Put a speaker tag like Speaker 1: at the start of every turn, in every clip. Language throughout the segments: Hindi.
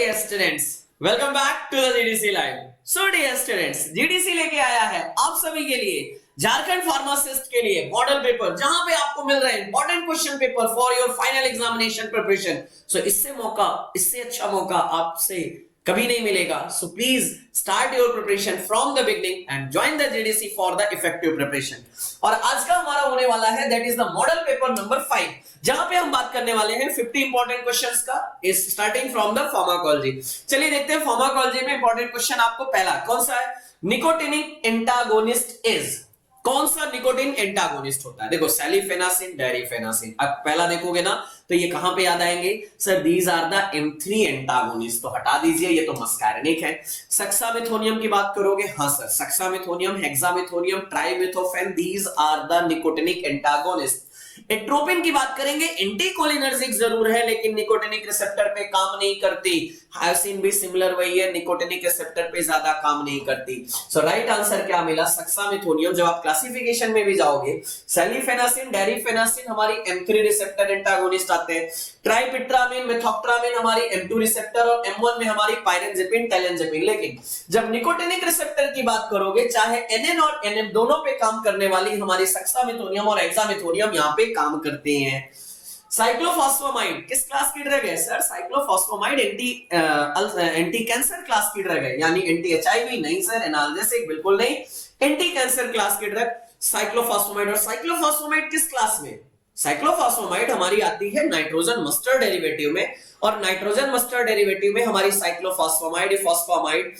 Speaker 1: dear students, welcome back to the GDC Live. So dear students, GDC लेके आया है आप सभी के लिए झारखंड फार्मासिस्ट के लिए मॉडल पेपर, जहां पे आपको मिल रहे हैं important question paper for your final examination preparation. So इससे अच्छा मौका आपसे कभी नहीं मिलेगा. So please start your preparation from the beginning and join the GDC for the effective preparation. और आज का हमारा होने वाला है that is the model paper number 5, जहां पे हम बात करने वाले हैं 50 इंपॉर्टेंट क्वेश्चंस का, is starting from the pharmacology. चलिए देखते हैं फार्माकोलॉजी में इंपॉर्टेंट क्वेश्चन. आपको पहला कौन सा है? Nicotinic antagonist is. कौन सा निकोटिन एंटागोनिस्ट होता है? देखो सैलिफेनासिन, डायरिफेनासिन. अब पहला देखोगे ना तो ये कहां पे याद आएंगे? Sir these are the M3 antagonist. तो हटा दीजिए, ये तो मस्कारेनिक है. सक्सामेथोनियम की बात करोगे, हाँ sir suxamethonium, hexamethonium, trimethaphan, these are the nicotinic antagonist. Atropine की बात करेंगे, एंटीकोलिनर्जिक जरूर है लेकिन निकोटिनिक रिसेप्टर पे काम नहीं करती. हायोसिन भी सिमिलर वही है, निकोटिनिक रिसेप्टर पे ज्यादा काम नहीं करती. सो राइट आंसर क्या मिला? सक्सामेथोनियम. जब आप क्लासिफिकेशन में भी जाओगे, सैलिफेनासिन, डायरिफेनासिन हमारी M3 रिसेप्टर एंटागोनिस्ट आते हैं. ट्राइपिट्रामिन, मेथोक्ट्रामिन हमारी M2 रिसेप्टर, और M1 में हमारी पायरेनजेपिन, टैलेंजेपिन. लेकिन जब निकोटिनिक रिसेप्टर की बात करोगे, चाहे NN और NM दोनों पे काम करने वाली हमारी सक्सामेथोनियम और हेक्सामेथोनियम यहाँ पे काम करते हैं. साइक्लोफॉस्फेमाइड किस क्लास की ड्रग है? Sir cyclophosphamide anti cancer class की ड्रग है, यानी एंटी HIV नहीं सर, एनाल्जेसिक बिल्कुल नहीं, एंटी कैंसर क्लास की ड्रग साइक्लोफॉस्फेमाइड. और साइक्लोफॉस्फेमाइड किस क्लास में? साइक्लोफॉस्फेमाइड हमारी आती है नाइट्रोजन मस्टर्ड डेरिवेटिव में, और नाइट्रोजन मस्टर्ड डेरिवेटिव में हमारी साइक्लोफॉस्फेमाइड, फॉस्फेमाइड,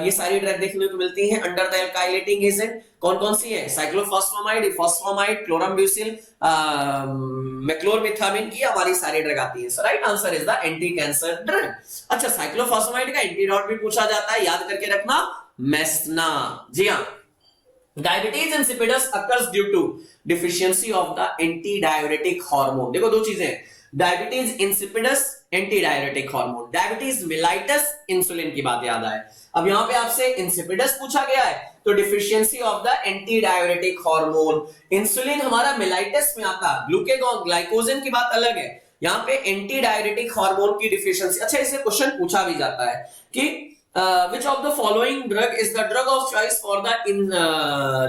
Speaker 1: ये सारी ड्रग देखने को मिलती हैं अंडर द एल्काइलेटिंग एजेंट. कौन कौन सी है? साइक्लोफॉस्फेमाइड, फॉस्फेमाइड, क्लोरम्ब्यूसिल, मेक्लोरमिथामिन, ये हमारी सारी ड्रग आती है. So right answer is the anti cancer drug. अच्छा, साइक्लोफॉस्फेमाइड का एंटीडोट भी पूछा जाता है, याद करके रखना, मेस्ना. जी हाँ. Diabetes insipidus occurs due to deficiency of the anti diuretic hormone. देखो दो चीजें, diabetes insipidus, anti diuretic hormone. Diabetes mellitus, insulin की बात याद आए. अब यहां पे आपसे इंसिपिडस पूछा गया है तो deficiency of the anti diuretic hormone. Insulin हमारा मेलाइटस में आता, ग्लूकेगॉन ग्लाइकोजन की बात अलग है. यहां पे एंटी डायरेटिक हार्मोन की डिफिशियंसी. अच्छा, इसे क्वेश्चन पूछा भी जाता है कि which of the following drug is the drug of choice for the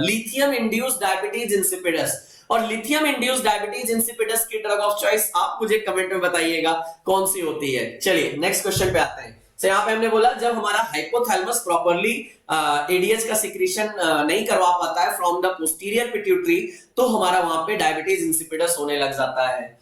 Speaker 1: lithium induced diabetes insipidus. और लिथियम इंड्यूस्ड डायबिटीज इंसिपिडस की ड्रग ऑफ चॉइस आप मुझे कमेंट में बताइएगा कौन सी होती है. चलिए नेक्स्ट क्वेश्चन पे आते हैं. तो यहाँ पे हमने बोला जब हमारा हाइपोथैलेमस प्रॉपर्ली एडीएच का सिक्रीशन नहीं करवा पाता है फ्रॉम द पोस्टीरियर पिट्यूटरी, तो हमारा वहां पे डायबिटीज इंसिपिडस होने लग जाता है.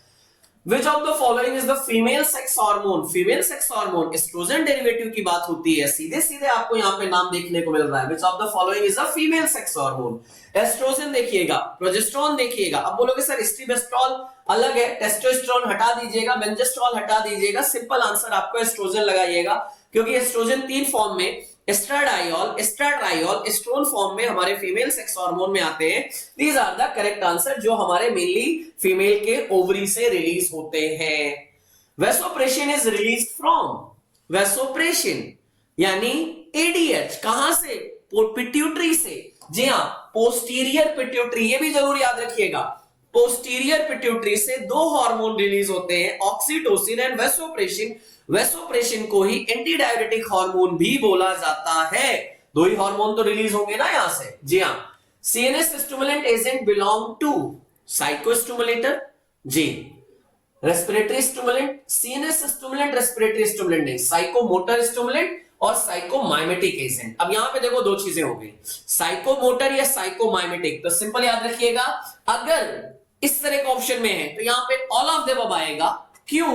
Speaker 1: Which of the following is the female sex hormone? Female sex hormone oestrogen derivative की बात होती है. सीधे सीधे आपको यहाँ पे नाम देखने को मिल रहा है. Which of the following is a female sex hormone? Oestrogen देखिएगा, प्रोजेस्टेरोन देखिएगा. अब बोलोगे सर एस्ट्रिबेस्ट्रॉल अलग है, टेस्टोस्टेरोन हटा दीजिएगा, बेंजेस्ट्रॉल हटा दीजिएगा. सिंपल आंसर आपको एस्ट्रोजन लगाइएगा, क्योंकि एस्ट्रोजन तीन फॉर्म में, एस्ट्राडाइल, एस्ट्राड्राइल, एस्ट्रोन फॉर्म में हमारे फीमेल सेक्स हार्मोन में आते हैं. These are the correct answer, जो हमारे मेनली फीमेल के ओवरी से रिलीज होते हैं. Vasopressin is release from, vasopressin यानी एडीएच कहां से? पिट्यूटरी से. जी हां, पोस्टीरियर पिट्यूटरी. ये भी जरूर याद रखिएगा, पोस्टीरियर पिट्यूटरी से दो हार्मोन रिलीज होते हैं, ऑक्सीटोसिन एंड वैसोप्रेशन. वैसोप्रेशन को ही एंटी डायरेटिक हार्मोन भी बोला जाता है. दो ही हार्मोन तो रिलीज होंगे ना यहां से. जी हां. CNS stimulant agent belong to psychostimulator. जी. Respiratory stimulant, CNS stimulant respiratory stimulant नहीं, साइकोमोटर स्टिमुलेंट और साइकोमाइमेटिक एजेंट. अब यहां पे देखो दो चीजें हो गई, साइकोमोटर या साइकोमाइमेटिक. तो सिंपल याद रखिएगा, अगर इस तरह का ऑप्शन में है तो यहां पे ऑल ऑफ द अबव आएगा. क्यों?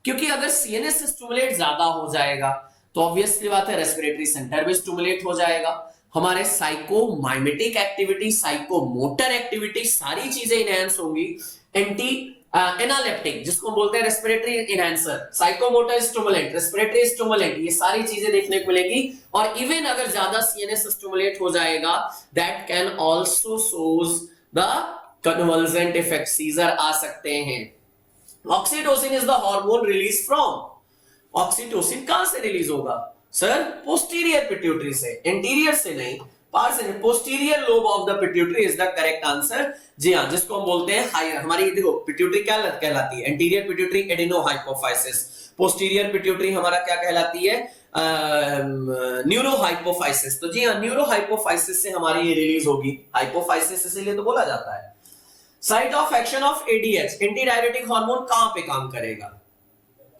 Speaker 1: क्योंकि अगर सीएनएस स्टिमुलेट ज्यादा हो जाएगा तो ऑब्वियसली बात है रेस्पिरेटरी सेंटर भी स्टिमुलेट हो जाएगा. हमारे साइकोमाइमेटिक एक्टिविटी, साइकोमोटर एक्टिविटी, सारी चीजें इनहैंस होंगी. एंटी एनालेप्टिक जिसको बोलते हैं respiratory enhancer, psychomotor stimulant, respiratory stimulant, ये सारी चीजें देखने को मिलेगी. और इवन अगर ज्यादा सीएनएस स्टिमुलेट हो जाएगा, that can also shows the convulsant effect, seizure आ सकते हैं. Oxytocin is the hormone release from. Oxytocin कहां से रिलीज होगा? सर पोस्टीरियर पिट्यूटरी से, इंटीरियर से नहीं. Pars in posterior lobe of the pituitary is the correct answer. जी हाँ, जिसको हम बोलते हैं हायर, हमारी देखो पिट्यूटरी क्या कहलाती है, एंटीरियर पिट्यूटरी एडेनोहाइपोफाइसिस, पोस्टीरियर पिट्यूटरी हमारा क्या कहलाती है, न्यूरोहाइपोफाइसिस। तो जी हाँ, न्यूरोहाइपोफाइसिस से हमारी ये रिलीज होगी, हाइपोफाइसिस इसीलिए तो बोला जाता है। Site of action of ADH, anti diuretic hormone, कहां पे काम करेगा,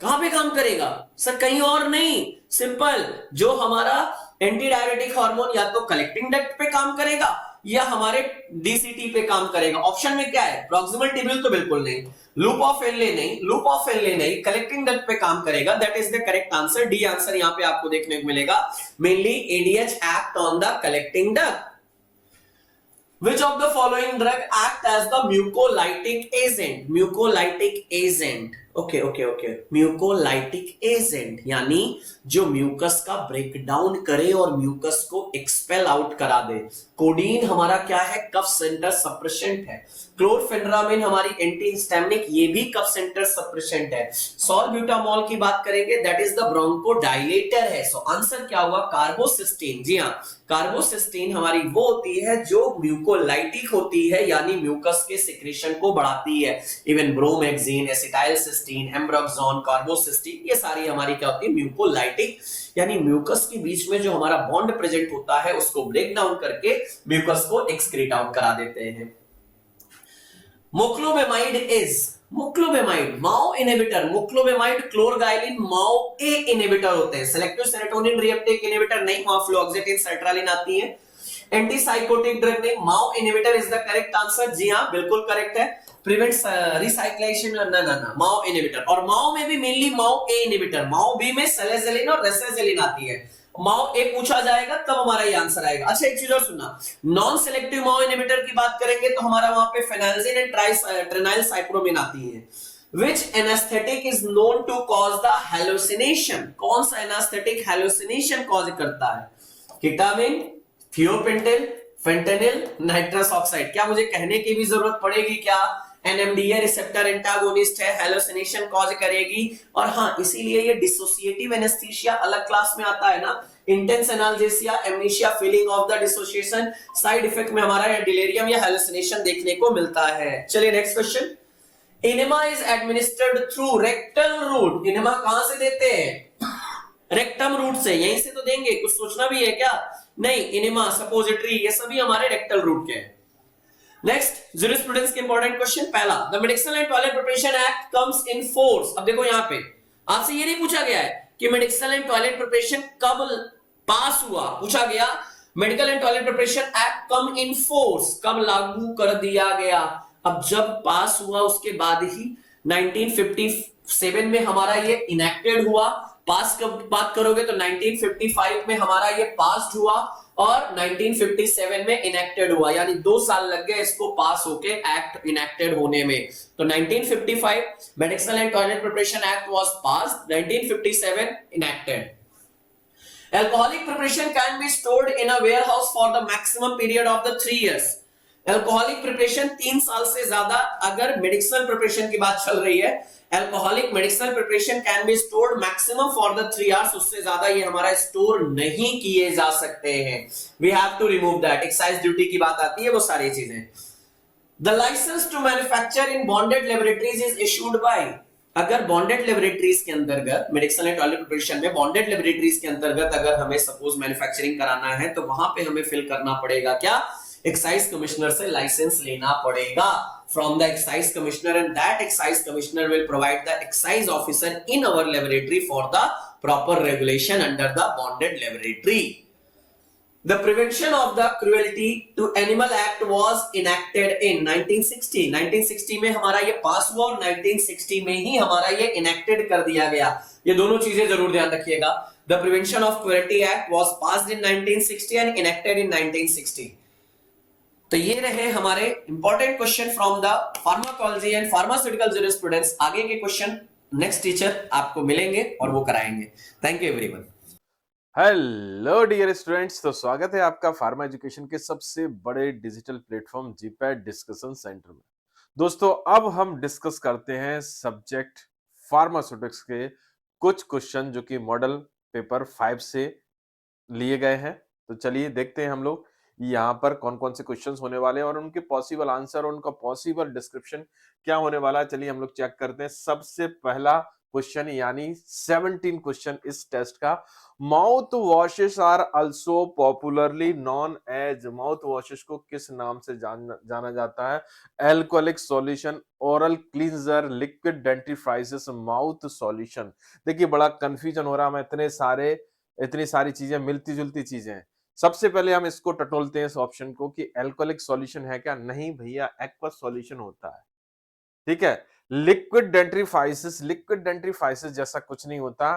Speaker 1: कहां पे काम करेगा सर, कहीं और नहीं, सिंपल, जो हमारा एंटी डायरेटिक हार्मोन या तो कलेक्टिंग डक्ट पे काम करेगा या हमारे डीसीटी पे काम करेगा। ऑप्शन में क्या है, प्रॉक्सिमल ट्यूब्यूल तो बिल्कुल नहीं, लूप ऑफ एनले नहीं, लूप ऑफ एनले नहीं, कलेक्टिंग डक्ट पे काम करेगा। That is the correct answer, D answer यहां पे आपको देखने को मिलेगा। Mainly ADH act on the collecting duct. Which of the following drug act as the mucolytic agent? Mucolytic agent. Okay okay okay, mucolytic agent यानी जो म्यूकस का ब्रेकडाउन करे और म्यूकस को एक्सपेल आउट करा दे। कोडीन हमारा क्या है, कफ सेंटर सप्रेसेंट है। क्लोरफेनरामिन हमारी एंटी हिस्टामिनिक, ये भी कफ सेंटर सप्रेसेंट है। सॉल्ब्यूटामॉल की बात करेंगे, दैट इज द ब्रोंकोडाइलेटर है। सो आंसर क्या हुआ, कार्बोसिस्टीन। जी हाँ, कार्बोसिस्टीन हमारी वो होती है जो म्यूकोलाइटिक होती है, यानी म्यूकस के सिक्रेशन को बढ़ाती है। इवन ब्रोमेक्सिन, एसिटाइलसिस्टीन, एम्ब्रोक्सोन, कार्बोसिस्टीन, ये सारी हमारी क्या होती है, म्यूकोलाइटिक, यानी म्यूकस के बीच में जो हमारा बॉन्ड प्रेजेंट होता है उसको ब्रेक डाउन करके म्यूकस को एक्सक्रीट आउट करा देते हैं। Moclobemide is, moclobemide MAO inhibitor, moclobemide clorgyline MAO A inhibitor होते हैं। सेलेक्टिव सेरोटोनिन रिएप्टेक इनहिबिटर नहीं, वहां फ्लोक्सेटिन सर्ट्रालिन आती है। एंटीसाइकोटिक ड्रग नहीं, MAO inhibitor is the correct answer. जी हां, बिल्कुल करेक्ट है। प्रिवेंट्स रिसाइक्लेशन, ना माओ इनहिबिटर, और माओ में भी mainly Mao A inhibitor, MAO B में सेलेजेलिन और रेसेजेलिन आती है। माओ ए पूछा जाएगा तब हमारा ये आंसर आएगा। अच्छा एक चीज और सुनना, नॉन सेलेक्टिव माओ इनहिबिटर की बात करेंगे तो हमारा वहां पे फेनाल्जिन एंड ट्राइनाइलसाइप्रोमिन आती है। Which anesthetic is known to cause the hallucination? कौन सा एनास्थेटिक hallucination कॉज करता है, केटामिन, थियोपेंटिल, फेंटेनिल, नाइट्रस ऑक्साइड। क्या मुझे कहने की भी जरूरत पड़ेगी क्या, एनएमडीए रिसेप्टर एंटागोनिस्ट है, हैलुसिनेशन कॉज करेगी। और हाँ, इसीलिए ये डिसोसिएटिव एनेस्थीसिया अलग क्लास में आता है ना, intense analgesia, amnesia, feeling of the dissociation, side effect में हमारा डिलेरियम या हैलुसिनेशन देखने को मिलता है। चलिए next question, enema is administered through rectal route, enema कहां से देते हैं, रेक्टम रूट से, यहीं से तो देंगे, कुछ सोचना भी है क्या, नहीं, इनेमा, सपोजिटरी, ये सभी हमारे रेक्टल रूट के हैं। नेक्स्ट ज्यूरिस्प्रूडेंस के इंपॉर्टेंट क्वेश्चन, पहला, the medicinal and toilet preparation act comes in force. अब देखो यहां पे आपसे ये नहीं पूछा गया है कि मेडिसिनल एंड टॉयलेट प्रिपरेशन कब पास हुआ, पूछा गया medical and toilet preparation act come in force, कब लागू कर दिया गया। अब जब पास हुआ उसके बाद ही 1957 में हमारा ये इनेक्टेड हुआ। पास कब बात करोगे तो 1955 में हमारा ये पास हुआ और 1957 में इनेक्टेड हुआ, यानी 2 साल लग गए इसको पास होके एक्ट इनेक्टेड होने में। तो 1955 medicinal and toilet preparation act was passed, 1957 enacted. Alcoholic preparation can be stored in a warehouse for the maximum period of the 3 years. Alcoholic preparation 3 साल से ज्यादा, अगर medicinal preparation की बात चल रही है, alcoholic medicinal preparation can be stored maximum for the 3 years, उससे ज्यादा ये हमारा स्टोर नहीं किए जा सकते हैं। We have to remove that. Excise duty की बात आती है, वो सारी चीजें। The license to manufacture in bonded laboratories is issued by, अगर बॉन्डेड लेबोरेटरीज के अंतर्गत मेडिसिनल एंड टॉयलेट प्रिपरेशन में बॉन्डेड लेबोरेटरीज के अंतर्गत अगर हमें सपोज मैन्युफैक्चरिंग कराना है तो वहां पे हमें फिल करना पड़ेगा क्या, एक्साइज कमिश्नर से लाइसेंस लेना पड़ेगा from the excise commissioner, and that excise commissioner will provide the excise officer in our laboratory for the proper regulation under the bonded laboratory. The Prevention of the Cruelty to Animal Act was enacted in 1960. 1960 में हमारा ये पास हुआ और 1960 में ही हमारा ये enacted कर दिया गया। ये दोनों चीजें जरूर ध्यान रखिएगा। The Prevention of Cruelty Act was passed in 1960 and enacted in 1960. तो ये रहे हमारे important question from the pharmacology and pharmaceutical jurisprudence. आगे के क्वेश्चन नेक्स्ट टीचर आपको मिलेंगे और वो कराएंगे। Thank you everyone.
Speaker 2: Hello dear students, तो स्वागत है आपका फार्मा एजुकेशन के सबसे बड़े digital platform GPAT discussion centre में। दोस्तों, अब हम डिस्कस करते हैं सब्जेक्ट फार्मास्यूटिक्स के कुछ क्वेश्चन जो कि मॉडल पेपर 5 से लिए गए हैं। तो चलिए देखते हैं हम लोग यहाँ पर कौन कौन से क्वेश्चंस होने वाले हैं और उनके पॉसिबल आंसर और उनका पॉसिबल डिस्क्रिप्शन क्या होने वाला है, चलिए हम लोग चेक करते हैं। सबसे पहला क्वेश्चन यानी 17 क्वेश्चन इस टेस्ट का, mouth washes are also popularly known as, mouth washes को किस नाम से जाना जाता है? Alcoholic solution, oral cleanser, liquid dentifrices, mouth solution. देखिए बड़ा कंफ्यूजन हो रहा है, इतनी सारी चीजें मिलती जुलती चीजें हैं। सबसे पहले हम इसको टटोलते हैं इस ऑप्शन को कि अल्कोहलिक सॉल्यूशन है क्या? नहीं भैया, एक्वस सॉल्यूशन होता है। ठीक है। लिक्विड डेंट्रीफाइसिस जैसा कुछ नहीं होता।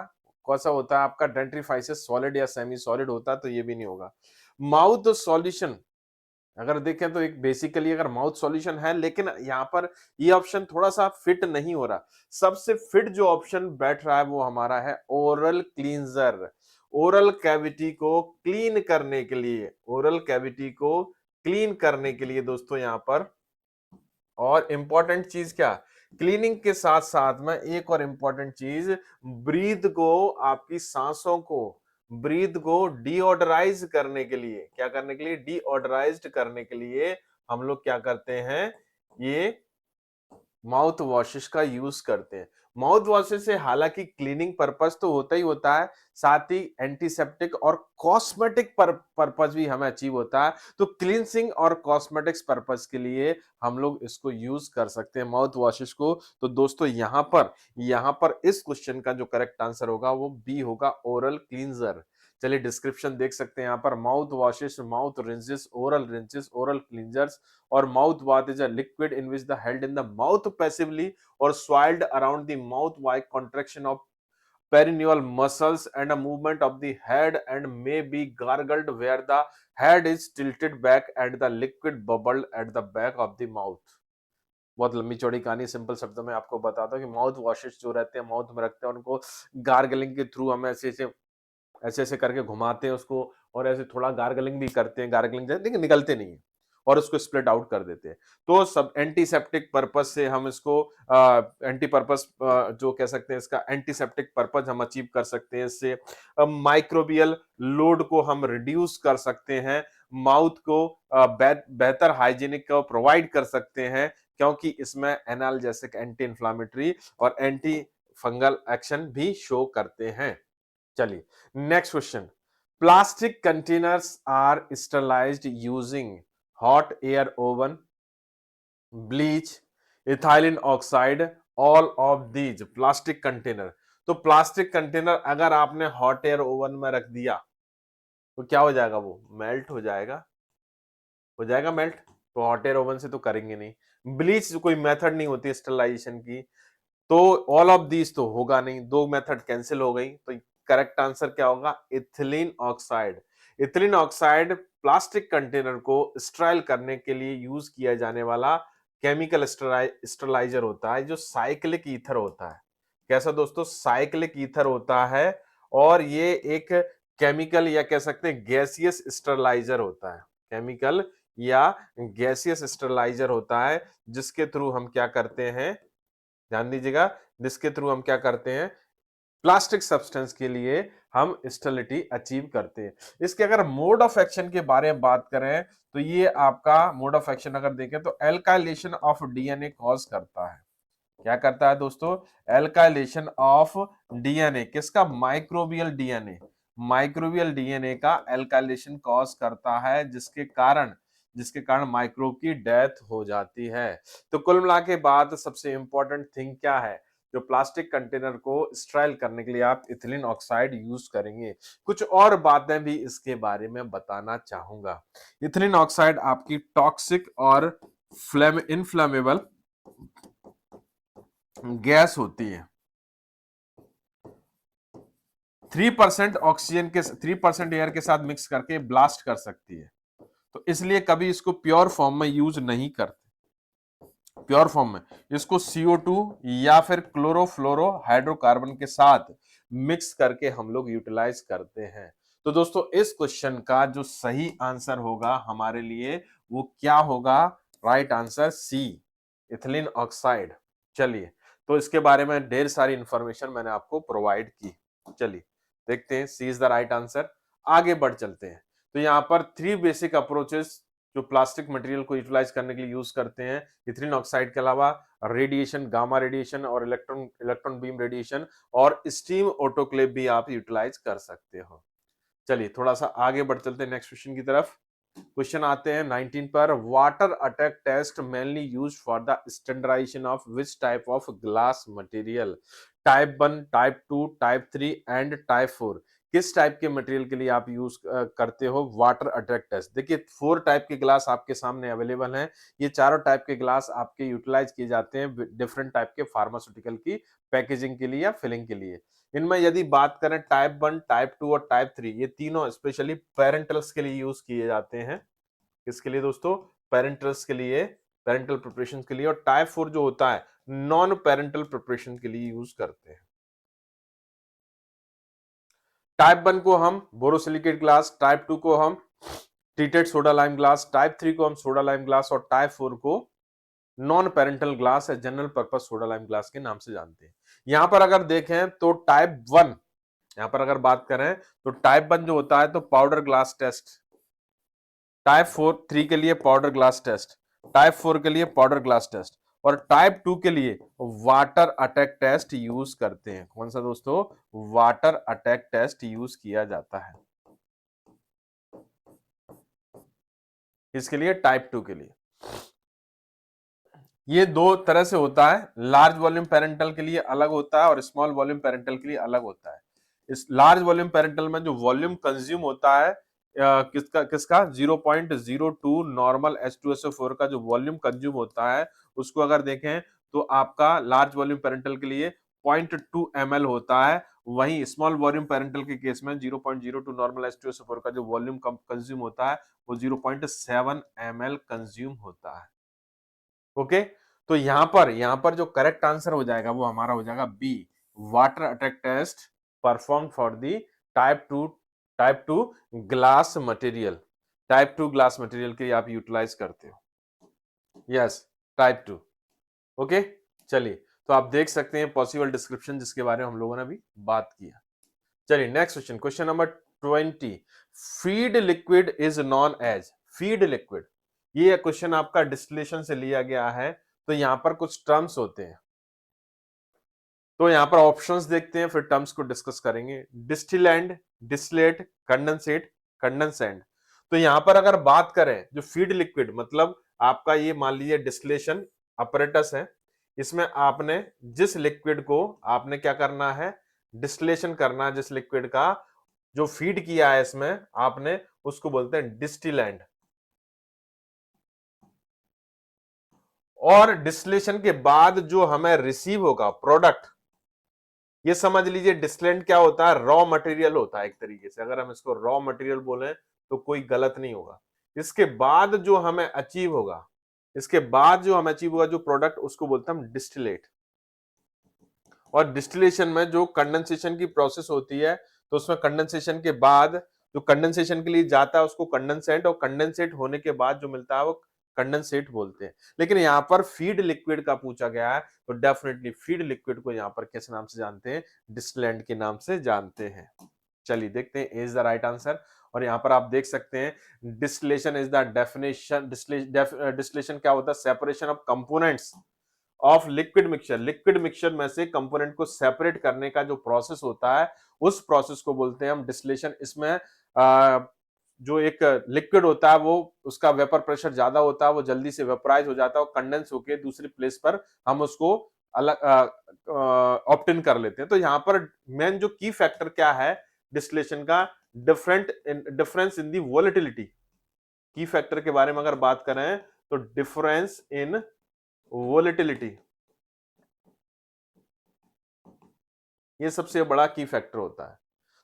Speaker 2: कैसा होता है आपका? डेंट्रीफाइसिस सॉलिड या सेमी सॉलिड होता, तो ये भी नहीं होगा। माउथ सॉल्यूशन अगर देखें तो एक बेसिकली अगर माउथ सॉल्यूशन है, लेकिन यहां पर ये ऑप्शन थोड़ा सा फिट नहीं हो रहा। सबसे फिट जो ऑप्शन बैठ रहा है वो हमारा है ओरल क्लींजर। ओरल कैविटी को क्लीन करने के लिए, ओरल कैविटी को क्लीन करने के लिए दोस्तों यहां पर, और इंपॉर्टेंट चीज क्या, क्लीनिंग के साथ साथ में एक और इंपॉर्टेंट चीज, ब्रीथ को, आपकी सांसों को, ब्रीथ को डीओडराइज करने के लिए, क्या करने के लिए? डीओडराइज्ड करने के लिए हम लोग क्या करते हैं? ये माउथ वॉशेस का यूज करते हैं। माउथ वॉशेस से हालांकि क्लीनिंग पर्पस तो होता ही होता है, साथ ही एंटीसेप्टिक और कॉस्मेटिक पर्पस भी हमें अचीव होता है। तो क्लींसिंग और कॉस्मेटिक्स पर्पस के लिए हम लोग इसको यूज कर सकते हैं माउथ वॉशेस को। तो दोस्तों यहां पर इस क्वेश्चन का जो करेक्ट आंसर होगा वो बी होगा, ओरल क्लींजर। चलिए डिस्क्रिप्शन देख सकते हैं यहाँ पर, mouth washes, mouth rinses, oral cleansers, और mouth bath is a liquid in which the held in the mouth passively और swirled around the mouth by contraction of perineal muscles and a movement of the head, and may be gargled where the head is tilted back and the liquid bubbled at the back of the mouth। बहुत लंबी चौड़ी कहानी, सिंपल शब्दों में आपको बताता हूँ कि माउथ वॉशेस जो रहते हैं माउथ में रखते हैं, उनको गार्गलिंग के थ्रू हम ऐसे ऐसे करके घुमाते हैं उसको, और ऐसे थोड़ा गार्गलिंग भी करते हैं, गार्गलिंग लेकिन निकलते नहीं है, और उसको स्प्लिट आउट कर देते हैं। तो सब एंटीसेप्टिक पर्पस से हम इसको एंटी पर्पस जो कह सकते हैं, इसका एंटीसेप्टिक पर्पस हम अचीव कर सकते हैं इससे। माइक्रोबियल लोड को हम रिड्यूस कर सकते हैं, माउथ को बेहतर हाइजीनिक को प्रोवाइड कर सकते हैं, क्योंकि इसमें एनाल्जेसिक, एंटी इंफ्लामेटरी और एंटी फंगल एक्शन भी शो करते हैं। चलिए next question, plastic containers are sterilised using hot air oven, bleach, ethylene oxide, all of these. Plastic container, तो प्लास्टिक कंटेनर अगर आपने हॉट एयर ओवन में रख दिया तो क्या हो जाएगा? वो मेल्ट हो जाएगा मेल्ट। तो हॉट एयर ओवन से तो करेंगे नहीं। ब्लीच कोई मेथड नहीं होती स्टरलाइजेशन की, तो ऑल ऑफ दीज तो होगा नहीं, दो मेथड कैंसिल हो गई। तो करेक्ट आंसर क्या होगा? Ethylene oxide. Ethylene oxide plastic container को स्टराइल करने के लिए यूज किया जाने वाला केमिकल स्टरलाइजर होता है, जो साइक्लिक ईथर होता है। कैसा दोस्तों? साइक्लिक ईथर होता है, और ये एक केमिकल या कह सकते हैं गैसियस स्टरलाइजर होता है, केमिकल या गैसियस स्टरलाइजर होता है, जिसके थ्रू हम क्या करते हैं, ध्यान दीजिएगा, जिसके थ्रू हम क्या करते हैं, प्लास्टिक सब्सटेंस के लिए हम स्टेरिलिटी अचीव करते हैं। इसके अगर मोड ऑफ एक्शन के बारे में बात करें तो ये आपका मोड ऑफ एक्शन अगर देखें तो एल्काइलेशन ऑफ डीएनए कॉज करता है। क्या करता है दोस्तों? एल्काइलेशन ऑफ डीएनए, किसका? Microbial DNA. माइक्रोबियल डीएनए का एल्काइलेशन कॉज करता है, जिसके कारण माइक्रोब की डेथ हो जाती है। तो कुल मिला के बाद सबसे इंपॉर्टेंट थिंग क्या है? जो प्लास्टिक कंटेनर को स्टराइल करने के लिए आप इथिलीन ऑक्साइड यूज करेंगे। कुछ और बातें भी इसके बारे में बताना चाहूंगा। इथिलीन ऑक्साइड आपकी टॉक्सिक और इनफ्लेमेबल गैस होती है। 3% ऑक्सीजन के 3% एयर के साथ मिक्स करके ब्लास्ट कर सकती है। तो इसलिए कभी इसको प्योर फॉर्म में यूज नहीं करते। प्योर फॉर्म में इसको CO2 या फिर क्लोरोफ्लोरो हाइड्रोकार्बन के साथ मिक्स करके हम लोग यूटिलाइज करते हैं। तो दोस्तों इस क्वेश्चन का जो सही आंसर होगा हमारे लिए वो क्या होगा? Right answer C, ethylene oxide. चलिए, तो इसके बारे में ढेर सारी इंफॉर्मेशन मैंने आपको प्रोवाइड की। चलिए देखते हैं, सी इज द राइट आंसर। आगे बढ़ चलते हैं। तो यहाँ पर 3 बेसिक अप्रोचेस जो प्लास्टिक मटेरियल को यूटिलाइज करने के लिए यूज करते हैं, इथिलीन ऑक्साइड के अलावा रेडिएशन, गामा रेडिएशन और इलेक्ट्रॉन बीम रेडिएशन और स्टीम ऑटोक्लेव भी आप यूटिलाइज कर सकते हो। चलिए थोड़ा सा आगे बढ़ चलते हैं नेक्स्ट क्वेश्चन की तरफ। क्वेश्चन आते हैं 19 पर। Water attack test mainly use for the standardisation of which type of glass material? Type 1, type 2, type 3 and type 4। किस टाइप के मटेरियल के लिए आप यूज करते हो वाटर अटैक टेस्ट? देखिए 4 टाइप के ग्लास आपके सामने अवेलेबल हैं। ये चारों टाइप के ग्लास आपके यूटिलाइज किए जाते हैं डिफरेंट टाइप के फार्मास्यूटिकल की पैकेजिंग के लिए या फिलिंग के लिए। इनमें यदि बात करें टाइप 1, टाइप 2 और टाइप 3, ये तीनों स्पेशली पेरेंटल्स के लिए यूज किए जाते हैं। किसके लिए दोस्तों? पेरेंटल्स के लिए, पेरेंटल प्रिपरेशन के लिए। और टाइप 4 जो होता है नॉन पेरेंटल प्रिपरेशन के लिए यूज करते हैं। टाइप 1 को हम बोरोसिलिकेट ग्लास, टाइप 2 को हम treated soda lime glass, type 3 को हम सोडा लाइम ग्लास और टाइप 4 को नॉन पेरेंटल ग्लास है general purpose soda lime glass के नाम से जानते हैं। यहां पर अगर देखें तो टाइप 1, यहां पर अगर बात करें तो टाइप 1 जो होता है तो पाउडर ग्लास टेस्ट, टाइप 3 के लिए पाउडर ग्लास टेस्ट, टाइप 4 के लिए पाउडर ग्लास टेस्ट और टाइप 2 के लिए वाटर अटैक टेस्ट यूज करते हैं। कौन सा दोस्तों? वाटर अटैक टेस्ट यूज किया जाता है। किसके लिए? टाइप 2 के लिए। ये दो तरह से होता है, लार्ज वॉल्यूम पेरेंटल के लिए अलग होता है और स्मॉल वॉल्यूम पेरेंटल के लिए अलग होता है। इस लार्ज वॉल्यूम पेरेंटल में जो वॉल्यूम कंज्यूम होता है किसका किसका 0.02 नॉर्मल H2SO4 का जो वॉल्यूम कंज्यूम होता है उसको अगर देखें तो आपका लार्ज वॉल्यूम पेरेंटल के लिए 0.2 ml होता है। वहीं स्मॉल वॉल्यूम पेरेंटल के केस में 0.02 नॉर्मल H2SO4 का जो वॉल्यूम कंज्यूम होता है वो 0.7 ml कंज्यूम होता है। ओके, तो यहां पर जो करेक्ट आंसर हो जाएगा वो हमारा हो जाएगा B, water attack test perform for the type two glass material. Type 2 glass material के लिए आप यूटिलाइज करते हो। Yes, type 2। ओके, चलिए तो आप देख सकते हैं पॉसिबल डिस्क्रिप्शन जिसके बारे में हम लोगों ने अभी बात किया। चलिए next question, question number 20। Feed liquid is known as, feed liquid, ये क्वेश्चन आपका डिस्टिलेशन से लिया गया है। तो यहां पर कुछ टर्म्स होते हैं, तो यहां पर ऑप्शंस देखते हैं फिर टर्म्स को डिस्कस करेंगे। डिस्टिलैंड, डिस्लेट, कंडेंसेट, कंडेंसेंट। तो यहां पर अगर बात करें जो फीड लिक्विड मतलब आपका ये मान लीजिए डिस्टिलेशन अपरेटस है, इसमें आपने जिस लिक्विड को आपने क्या करना है, डिस्टिलेशन करना है, जिस लिक्विड का जो फीड किया है इसमें आपने, उसको बोलते हैं डिस्टिलैंड। और डिस्टिलेशन के बाद जो हमें रिसीव होगा प्रोडक्ट, ये समझ लीजिए डिस्टिलेंट क्या होता है, रॉ मटेरियल होता है एक तरीके से। अगर हम इसको रॉ मटेरियल बोले तो कोई गलत नहीं होगा। इसके बाद जो हमें अचीव होगा, इसके बाद जो हमें अचीव होगा जो प्रोडक्ट, उसको बोलते हैं हम डिस्टिलेट। और डिस्टिलेशन में जो कंडेंसेशन की प्रोसेस होती है तो उसमें कंडेंसेशन के बाद जो कंडेंसेशन के लिए जाता है उसको कंडेंसेंट, और कंडेंसेट होने के बाद जो मिलता है वो कंडेंसेट बोलते हैं। लेकिन यहाँ पर फीड लिक्विड का पूछा गया है तो डेफिनेटली फीड लिक्विड को यहाँ पर किस नाम से जानते हैं, डिस्टिलेंट के नाम से जानते हैं। चलिए देखते हैं इज द राइट आंसर। और यहाँ पर आप देख सकते हैं distillation is the definition, distillation क्या होता है, separation of components of liquid mixture, liquid mixture में से कंपोनेंट को सेपरेट करने का जो प्रोसेस होता है उस प्रोसेस को बोलते हैं हम डिस्टिलेशन। इसमें जो एक लिक्विड होता है वो उसका वेपर प्रेशर ज्यादा होता है, वो जल्दी से वेपराइज हो जाता है और कंडेंस होके दूसरी प्लेस पर हम उसको अलग ऑप्टेन कर लेते हैं। तो यहाँ पर मेन जो की फैक्टर क्या है डिस्टिलेशन का, डिफरेंस इन दी वोलेटिलिटी। की फैक्टर के बारे में अगर बात करें तो डिफरेंस इन वोलेटिलिटी, ये सबसे बड़ा की फैक्टर होता है।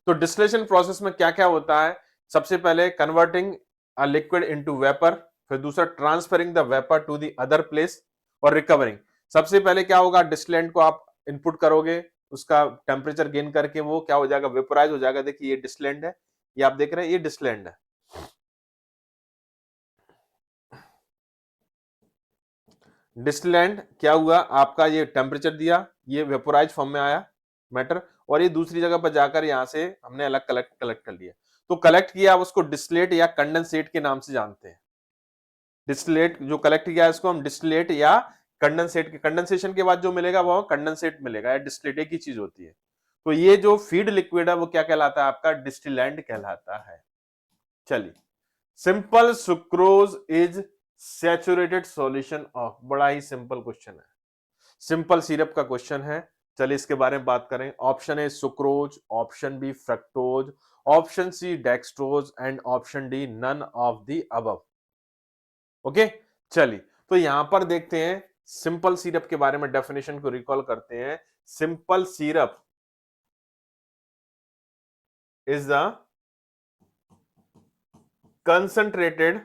Speaker 2: तो डिस्टिलेशन प्रोसेस में क्या क्या होता है, सबसे पहले converting a liquid into vapour, फिर दूसरा transferring the vapour to the other place, और रिकवरिंग। सबसे पहले क्या होगा, डिस्टिलेंट को आप इनपुट करोगे, उसका टेम्परेचर गेन करके वो क्या हो जाएगा, वेपोराइज हो जाएगा। देखिए ये डिस्टिलेंट है, ये आप देख रहे हैं ये डिस्टिलेंट है। डिस्टिलेंट क्या हुआ आपका, ये टेम्परेचर दिया, ये वेपोराइज फॉर्म में आया, मैटर, और ये दूसरी जगह पर जाकर यहां से हमने अलग कलेक्ट कर लिया। तो कलेक्ट किया, अब उसको डिस्टिलेट या कंडेंसेट के नाम से जानते हैं। डिस्टिलेट जो कलेक्ट किया है इसको हम डिस्टिलेट या कंडेंसेट के, कंडेंसेशन के बाद जो मिलेगा वो कंडेंसेट मिलेगा या डिस्टिलेट, एक ही चीज होती है। तो ये जो फीड लिक्विड है वो क्या कहलाता है आपका, डिस्टिलेंट कहलाता है। चलिए, simple sucrose is saturated solution of, बड़ा ही सिंपल क्वेश्चन है, सिंपल सिरप का क्वेश्चन है। चलिए इसके बारे में बात करें। Option A sucrose, option B fructose, option C dextrose and option D none of the above. Okay, चलिए तो यहां पर देखते हैं सिंपल सिरप के बारे में, डेफिनेशन को रिकॉल करते हैं। Simple syrup is the concentrated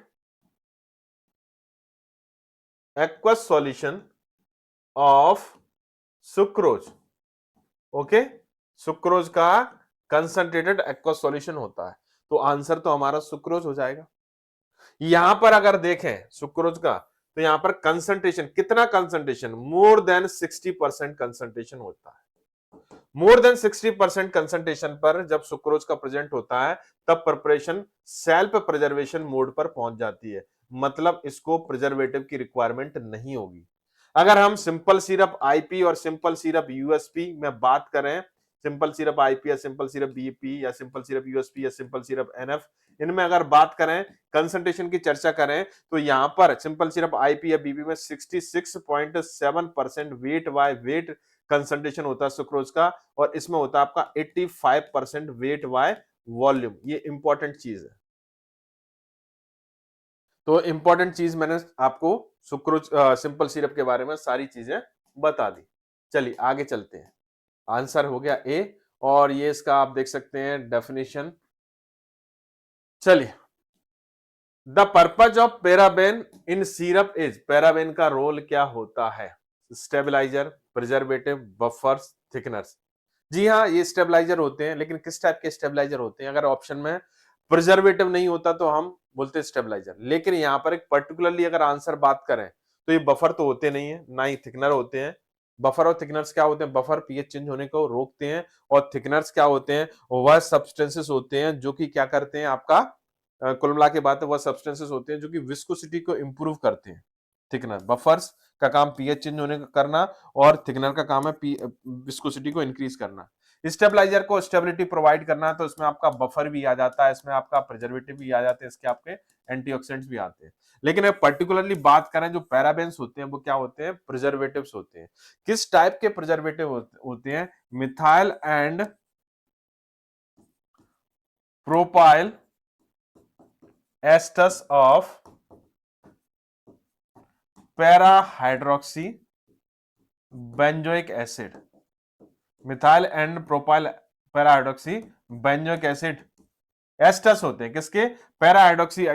Speaker 2: aqueous solution of sucrose. Okay, sucrose का कंसंट्रेटेड एक्वस सॉल्यूशन होता है, तो आंसर तो हमारा सुक्रोज हो जाएगा। यहां पर अगर देखें सुक्रोज का, तो यहां पर कंसंट्रेशन कितना, कंसंट्रेशन मोर देन 60% कंसंट्रेशन होता है। मोर देन 60% कंसंट्रेशन पर जब सुक्रोज का प्रेजेंट होता है तब प्रिपरेशन सेल्फ प्रिजर्वेशन मोड पर पहुंच जाती है, मतलब इसको प्रिजर्वेटिव की रिक्वायरमेंट नहीं होगी। अगर हम सिंपल सिरप आईपी और सिंपल सिरप यूएसपी में बात करें, सिंपल सिरप आईपी या सिंपल सिरप बीपी या सिंपल सिरप यूएसपी या सिंपल सिरप एनएफ, इनमें अगर बात करें कंसंट्रेशन की चर्चा करें, तो यहां पर सिंपल सिरप आईपी या बीपी में 66.7% वेट बाय वेट कंसंट्रेशन होता है सुक्रोज का, और इसमें होता है आपका 85% वेट बाय वॉल्यूम। ये इंपॉर्टेंट चीज है। तो इंपॉर्टेंट चीज मैंने आपको सुक्रोज सिंपल सिरप के बारे में सारी चीजें बता दी। चलिए आगे चलते हैं। आंसर हो गया ए, और ये इसका आप देख सकते हैं डेफिनेशन। चलिए, the purpose of paraben in syrup is, paraben का रोल क्या होता है, स्टेबलाइजर, प्रिजर्वेटिव, बफर्स, थिकनर्स। जी हाँ, ये स्टेबलाइजर होते हैं, लेकिन किस टाइप के स्टेबलाइजर होते हैं, अगर ऑप्शन में प्रिजर्वेटिव नहीं होता तो हम बोलते हैं स्टेबलाइजर, लेकिन यहां पर एक पर्टिकुलरली अगर आंसर बात करें तो ये बफर तो होते नहीं है, ना ही थिकनर होते हैं। बफर और थिकनर्स क्या होते हैं, बफर पीएच चेंज होने को रोकते हैं, और थिकनर्स क्या होते हैं, वह सब्सटेंसेस होते हैं जो कि क्या करते हैं आपका, कुल मिला के बात है, वह सब्सटेंसेस होते हैं जो कि विस्कोसिटी को इंप्रूव करते हैं। थिकनर, बफर्स का काम पीएच चेंज होने का करना, और थिकनर का काम है विस्कोसिटी को इंक्रीज करना। स्टेबलाइजर को स्टेबिलिटी प्रोवाइड करना है, तो इसमें आपका बफर भी आ जाता है, इसमें आपका प्रिजर्वेटिव भी आ जाते हैं, इसके आपके एंटीऑक्सीडेंट्स भी आते हैं। लेकिन अब पर्टिकुलरली बात करें, जो पैराबेन्स होते हैं वो क्या होते हैं, प्रिजर्वेटिव्स होते हैं। किस टाइप के प्रिजर्वेटिव होते हैं, methyl and propyl esters of para hydroxy benzoic acid, methyl and propyl para hydroxy benzoic acid esters होते हैं, किसके, पैरा हाइड्रोक्सी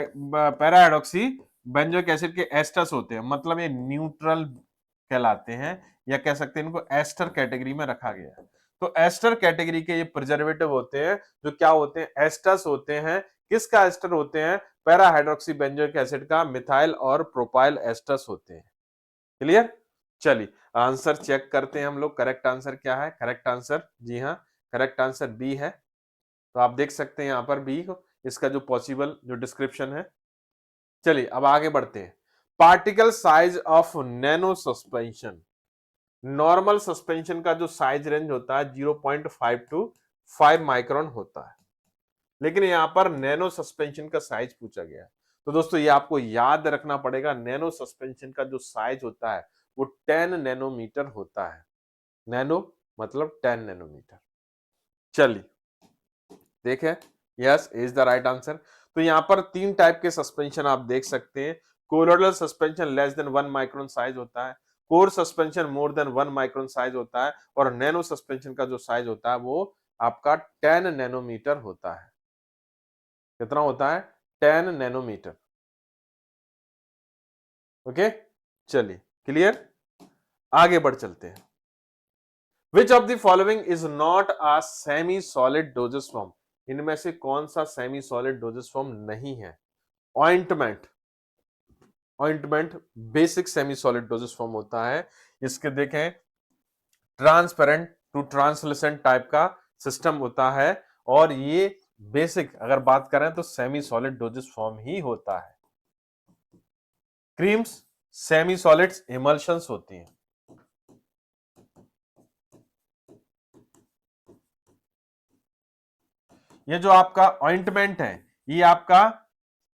Speaker 2: बेंजोइक एसिड के एस्टस होते हैं, मतलब ये न्यूट्रल कहलाते हैं, या कह सकते हैं इनको एस्टर कैटेगरी में रखा गया है। तो एस्टर कैटेगरी के ये प्रिजर्वेटिव होते हैं, जो क्या होते हैं, एस्टस होते हैं। किसका एस्टर होते हैं, पैरा हाइड्रोक्सी बेंजोइक एसिड का, मिथाइल और प्रोपाइल एस्टस होते हैं। क्लियर। चलिए आंसर चेक करते हैं हम लोग, करेक्ट आंसर क्या है। करेक्ट आंसर, जी हाँ, करेक्ट आंसर बी है। तो आप देख सकते हैं यहां पर बी को, इसका जो पॉसिबल जो डिस्क्रिप्शन है। चलिए अब आगे बढ़ते हैं। Particle size of nano suspension, normal suspension का जो साइज रेंज होता है 0.5 टू 5 माइक्रोन होता है, लेकिन यहां पर नैनो सस्पेंशन का साइज पूछा गया है। तो दोस्तों ये आपको याद रखना पड़ेगा, नैनो सस्पेंशन का जो साइज होता है वो 10 नैनोमीटर होता है। नैनो मतलब 10 नैनोमीटर। चलिए देखें, yes is the right answer. तो यहां पर तीन टाइप के सस्पेंशन आप देख सकते हैं। Colloidal suspension less than 1 micron size होता है, core suspension more than 1 micron size होता है, और नैनो सस्पेंशन का जो साइज होता है वो आपका 10 नैनोमीटर होता है। कितना होता है, 10 नैनोमीटर। ओके, चलिए क्लियर, आगे बढ़ चलते हैं। विच of the following is not a semi solid doses form, इनमें से कौन सा सेमी सॉलिड डोजेस फॉर्म नहीं है। Ointment, ointment basic semi solid doses form होता है। इसके देखें ट्रांसपेरेंट टू ट्रांसलूसेंट टाइप का सिस्टम होता है, और ये बेसिक अगर बात करें तो सेमी सॉलिड डोजेस फॉर्म ही होता है। क्रीम्स सेमी सॉलिड्स इमल्शंस होती हैं। ये जो आपका ऑइंटमेंट है, ये आपका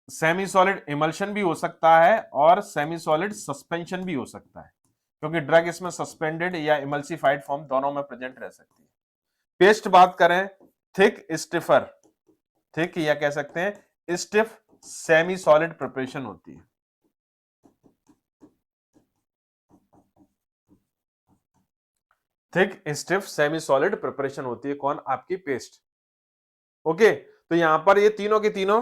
Speaker 2: सेमी सॉलिड इमल्शन भी हो सकता है और सेमी सॉलिड सस्पेंशन भी हो सकता है, क्योंकि ड्रग इसमें सस्पेंडेड या इमल्सिफाइड फॉर्म दोनों में प्रेजेंट रह सकती है। पेस्ट बात करें, थिक स्टिफर, थिक या कह सकते हैं स्टिफ सेमी सॉलिड प्रिपरेशन होती है। Thick stiff semi solid preparation होती है कौन? आपकी पेस्ट। ओके, तो यहां पर ये तीनों के तीनों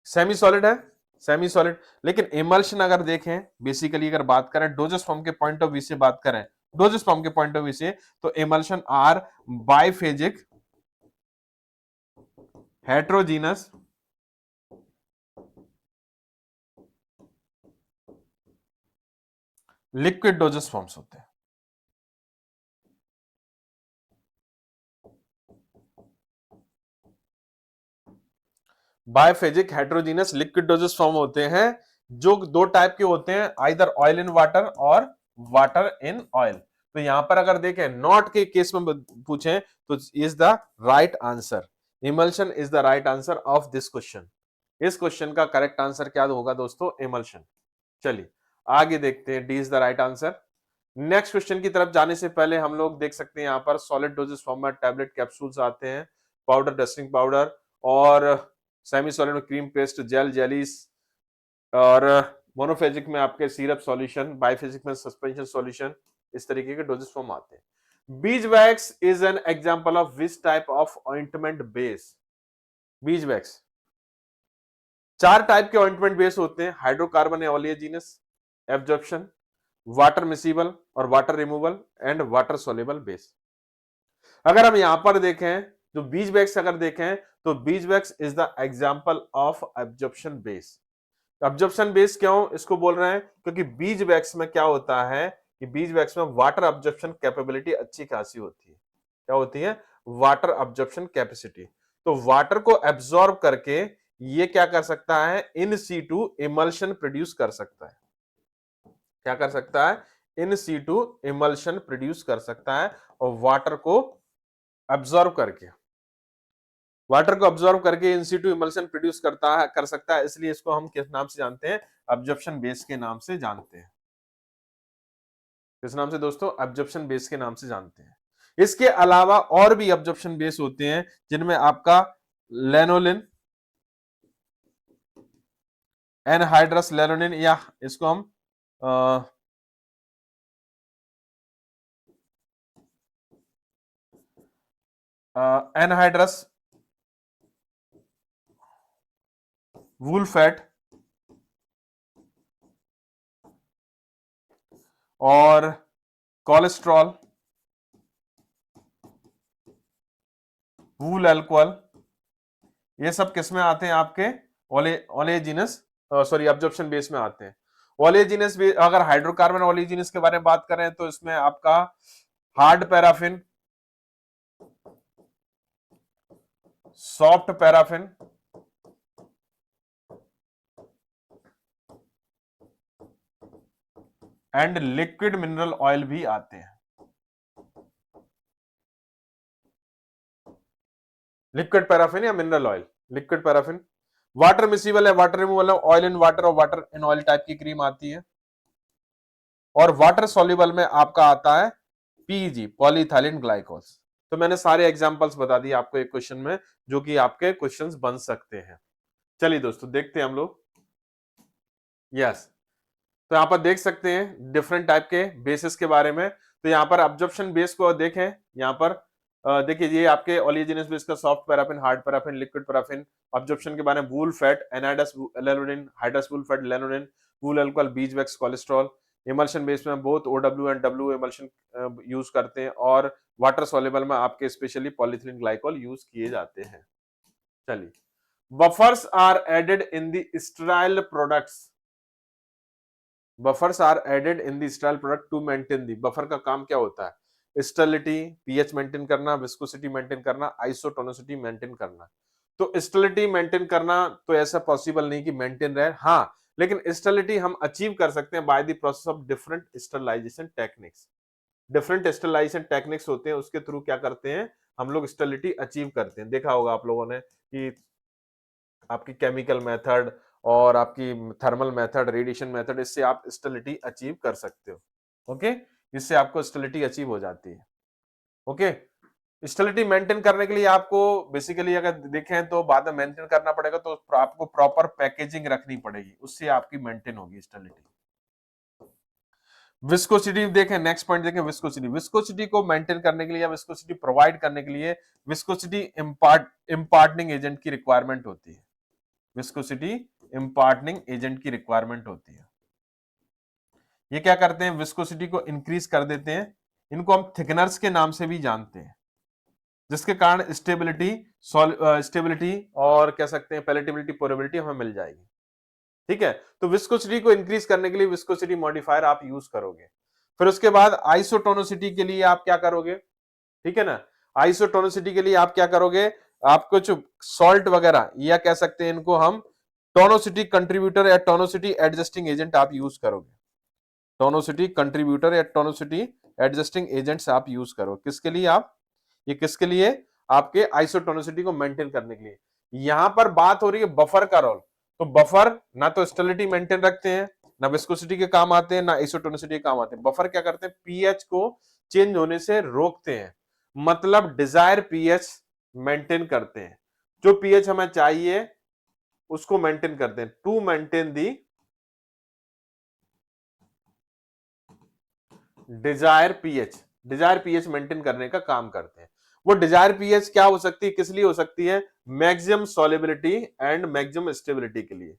Speaker 2: सेमी सॉलिड है, सेमी सॉलिड। लेकिन इमल्शन अगर देखें, बेसिकली अगर बात करें डोजेस फॉर्म के पॉइंट ऑफ व्यू से बात करें, डोजेस फॉर्म के पॉइंट ऑफ व्यू से, तो emulsion are biphasic, heterogeneous, liquid dosage forms होते हैं। Biphasic heterogeneous liquid dosage form होते हैं, जो दो टाइप के होते हैं, आइदर ऑयल इन वाटर और वाटर इन ऑयल। तो यहां पर अगर देखें नॉट के केस में पूछें तो is the right answer, emulsion is the right answer of this question. इस क्वेश्चन का करेक्ट आंसर क्या होगा दोस्तों? इमल्शन। चलिए आगे देखते हैं, D is the right answer. Next question की तरफ जाने से पहले हम लोग देख सकते हैं यहां पर सॉलिड डोजेस फॉर्म में टैबलेट कैप्सूल्स आते हैं, पाउडर डस्टिंग पाउडर, और सेमी सॉलिड में क्रीम पेस्ट, जेल, जेलीज, और मोनोफेजिक में आपके सिरप सॉल्यूशन, बाइफेजिक में सस्पेंशन सॉल्यूशन, इस तरीके के डोजेस फॉर्म आते हैं। Bees wax is an example of which type of ointment base? Bees wax, चार टाइप के ऑइंटमेंट बेस होते हैं, हाइड्रोकार्बन ओलियजिनस, एब्जॉर्प्शन, वाटर मिसिबल और water removal, and water soluble base. अगर हम यहां पर देखें, जो बीज वैक्स अगर देखें, तो bees wax is the example of absorption base. Absorption base क्यों इसको बोल रहे हैं? क्योंकि बीज वैक्स में क्या होता है कि बीज वैक्स में वाटर एब्जॉर्प्शन कैपेबिलिटी अच्छी खासी होती है। क्या होती है? Water absorption capacity. तो वाटर को एब्जॉर्ब करके ये क्या कर सकता है? इन सीटू इमल्शन प्रोड्यूस कर सकता है। क्या कर सकता है? इन सीटू इमल्शन प्रोड्यूस कर सकता है, और वाटर को एब्जॉर्ब करके, वाटर को एब्जॉर्ब करके इन सीटू इमल्शन प्रोड्यूस करता है, कर सकता है। इसलिए इसको हम किस नाम से जानते हैं? एब्जॉर्प्शन बेस के नाम से जानते हैं। किस नाम से दोस्तों? एब्जॉर्प्शन बेस के नाम से जानते हैं। इसके अलावा और भी एब्जॉर्प्शन बेस होते हैं, जिनमें आपका लेनोलिन, एनहाइड्रस लेनोलिन, या इसको हम एनहाइड्रस वूल फैट, और कोलेस्ट्रॉल, वूल अल्कोहल, ये सब किसमें आते हैं? आपके ओलेजिनस, सॉरी एब्जॉर्प्शन बेस में आते हैं। ओलेजिनस भी, अगर हाइड्रोकार्बन ओलेजिनस के बारे में बात करें तो इसमें आपका hard paraffin, soft paraffin, and liquid mineral oil भी आते हैं। लिक्विड पैराफिन या mineral oil, liquid paraffin. Water miscible है, वाटर रिमूवल है, ऑयल इन वाटर और वाटर इन ऑयल टाइप की क्रीम आती है। और वाटर सॉल्युबल में आपका आता है पीजी, पॉलीइथाइलिन ग्लाइकोल्स। तो मैंने सारे एग्जांपल्स बता दिए आपको एक क्वेश्चन में, जो कि आपके क्वेश्चंस बन सकते हैं। चलिए दोस्तों देखते हैं हम लोग। यस, तो यहां पर देख सकते हैं डिफरेंट टाइप के बेसिस के बारे में। तो यहाँ पर एब्जॉर्प्शन बेस को देखें, यहाँ पर देखिए ये आपके ओलिजिनस बेस का soft paraffin, hard paraffin, liquid paraffin. Absorption के बारे में wool fat, anhydrous lanolin, hydrous wool fat, lanolin, wool alcohol, beeswax, cholesterol. Emulsion base में both OW and W emulsion use करते हैं, और वाटर सॉल्युबल में आपके स्पेशली पॉलीथिलीन ग्लाइकोल यूज किए जाते हैं। चलिए, buffers are added in the sterile products. Buffers are added in the sterile product to maintain the. Buffer का काम क्या होता है? स्टेरिलिटी, पीएच मेंटेन करना, विस्कोसिटी मेंटेन करना, आइसोटोनिसिटी मेंटेन करना। तो स्टेरिलिटी मेंटेन करना तो ऐसा पॉसिबल नहीं कि मेंटेन रहे, हाँ, लेकिन स्टेरिलिटी हम अचीव कर सकते हैं by the process of different sterilisation techniques. Different sterilisation techniques होते हैं, उसके थ्रू क्या करते हैं हम लोग स्टेरिलिटी अचीव करते हैं। देखा होगा आप लोगों ने कि आपकी केमिकल मेथड और आपकी थर्मल मेथड, रेडिएशन मेथड, इससे आप स्टेरिलिटी अचीव कर सकते हो। ओके, इससे आपको स्टेरिलिटी अचीव हो जाती है। ओके, स्टेरिलिटी मेंटेन करने के लिए आपको बेसिकली अगर देखें तो बाद में मेंटेन करना पड़ेगा, तो आपको प्रॉपर पैकेजिंग रखनी पड़ेगी, उससे आपकी मेंटेन होगी स्टेरिलिटी। विस्कोसिटी देखें, नेक्स्ट पॉइंट देखें, विस्कोसिटी। विस्कोसिटी को मेंटेन करने के लिए या विस्कोसिटी प्रोवाइड करने के लिए विस्कोसिटी इम्पार्टनिंग एजेंट की रिक्वायरमेंट होती है। विस्कोसिटी इम्पार्टनिंग एजेंट की रिक्वायरमेंट होती है। ये क्या करते हैं, विस्कोसिटी को इंक्रीज कर देते हैं। इनको हम थिकनर्स के नाम से भी जानते हैं, जिसके कारण स्टेबिलिटी और कह सकते हैं पैलेटेबिलिटी, पोरेबिलिटी हमें मिल जाएगी। ठीक है, तो विस्कोसिटी को इंक्रीज करने के लिए विस्कोसिटी मॉडिफायर आप यूज करोगे। फिर उसके बाद आइसोटोनिसिटी के लिए आप क्या करोगे, ठीक है ना, आइसोटोनिसिटी के लिए आप क्या करोगे, आप कुछ सॉल्ट वगैरह या कह सकते हैं इनको हम टोनोसिटी कंट्रीब्यूटर या टोनोसिटी एडजस्टिंग एजेंट आप यूज करोगे। टोनोसिटी कंट्रीब्यूटर या टोनोसिटी एडजस्टिंग एजेंट्स आप यूज करो। किसके लिए आप, ये किसके लिए, आपके आइसोटोनिसिटी को मेंटेन करने के लिए। यहां पर बात हो रही है बफर का रोल। तो बफर ना तो स्टेबिलिटी मेंटेन रखते हैं, ना विस्कोसिटी के काम आते हैं, ना आइसोटोनिसिटी के काम आते हैं। बफर क्या करते हैं, पीएच को चेंज होने से रोकते हैं, मतलब डिजायर पीएच मेंटेन करते हैं। जो पीएच हमें चाहिए उसको मेंटेन करते हैं, to maintain the desire pH. Desire pH maintain करने का काम करते हैं। वो डिजायर पीएच क्या हो सकती है, किस लिए हो सकती है, maximum solubility and maximum stability के लिए।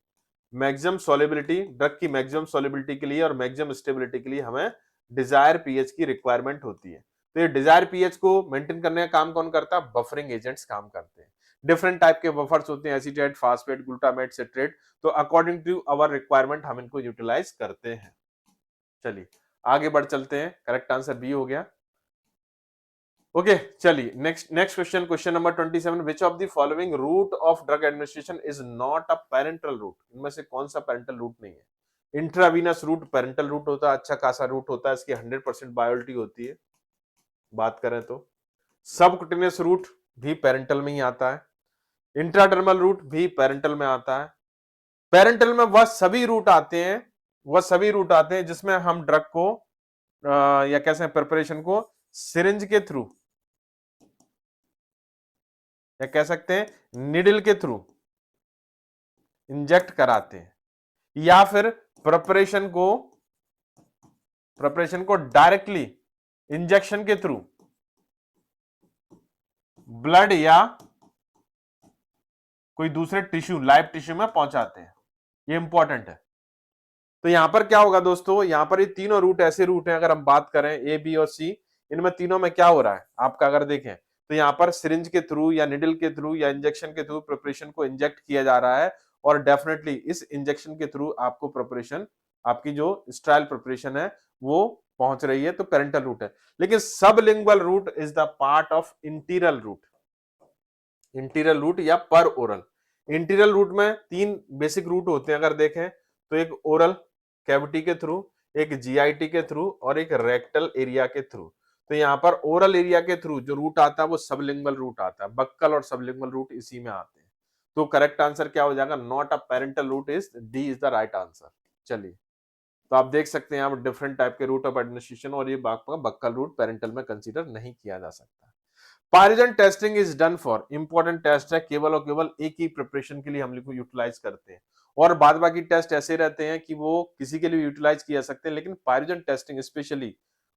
Speaker 2: मैक्सिमम सॉल्युबिलिटी, ड्रग की मैक्सिमम सॉल्युबिलिटी के लिए और मैक्सिमम स्टेबिलिटी के लिए हमें डिजायर पीएच की रिक्वायरमेंट होती है। तो ये डिजायर पीएच को मेंटेन करने का काम कौन करता है, बफरिंग एजेंट्स काम करते हैं। डिफरेंट टाइप के बफर्स होते हैं, एसीटेट, फास्फेट, ग्लूटामेट, सिट्रेट। तो अकॉर्डिंग टू आवर रिक्वायरमेंट हम इनको यूटिलाइज करते हैं। चलिए आगे बढ़ चलते हैं, करेक्ट आंसर बी हो गया। ओके, चलिए next question number 27। Which of the following route of drug administration is not a parental route. इनमें से कौन सा पेरेंटल रूट नहीं है। इंट्रावीनस रूट पेरेंटल रूट होता है, अच्छा खासा रूट होता है, इसकी 100% बायोलिटी होती है। बात करें तो सबकुटेनियस रूट भी पेरेंटल में ही आता है, इंट्राडर्मल रूट भी पेरेंटल में आता है। पेरेंटल में वह सभी रूट आते हैं जिसमें हम ड्रग को या कैसे प्रिपरेशन को सिरिंज के थ्रू या कह सकते हैं निडल के थ्रू इंजेक्ट कराते हैं, या फिर प्रिपरेशन को डायरेक्टली इंजेक्शन के थ्रू ब्लड या कोई दूसरे टिश्यू, लाइव टिश्यू में पहुंचाते हैं। ये इंपॉर्टेंट है। तो यहां पर क्या होगा दोस्तों, यहां पर ये तीनों रूट ऐसे रूट हैं, अगर हम बात करें ए, बी और सी, इनमें तीनों में क्या हो रहा है आपका, अगर देखें तो यहां पर सिरिंज के थ्रू या निडल के थ्रू या इंजेक्शन के थ्रू प्रिपरेशन को इंजेक्ट किया जा रहा है। और डेफिनेटली इस इंजेक्शन के थ्रू आपको प्रिपरेशन, आपकी जो स्ट्रायल प्रिपरेशन है वो पहुंच रही है, तो पेरेंटल रूट है। लेकिन sublingual route is the part of enteral route. Enteral route या पर ओरल। इंटीरियल रूट में तीन बेसिक रूट होते हैं, अगर देखें तो एक ओरल कैविटी के थ्रू, एक जीआईटी के थ्रू और एक रेक्टल एरिया के थ्रू। तो यहाँ पर ओरल एरिया के थ्रू जो रूट आता है वो सबलिंगुअल रूट आता है। बक्कल और सबलिंगुअल रूट इसी में आते हैं। तो करेक्ट आंसर क्या हो जाएगा, not a parental route, is D is the right answer. चलिए, तो आप देख सकते हैं आप डिफरेंट टाइप के रूट ऑफ एडमिनिस्ट्रेशन, और ये बक्कल रूट पेरेंटल में कंसीडर नहीं किया जा सकता। Pyrogen testing is done for, important test है, केवल और केवल एक ही प्रिपरेशन के लिए हम लोग यूटिलाइज करते हैं। और बाद बाकी टेस्ट ऐसे रहते हैं कि वो किसी के लिए यूटिलाइज किया जा सकते हैं, लेकिन पायरिजन टेस्टिंग स्पेशली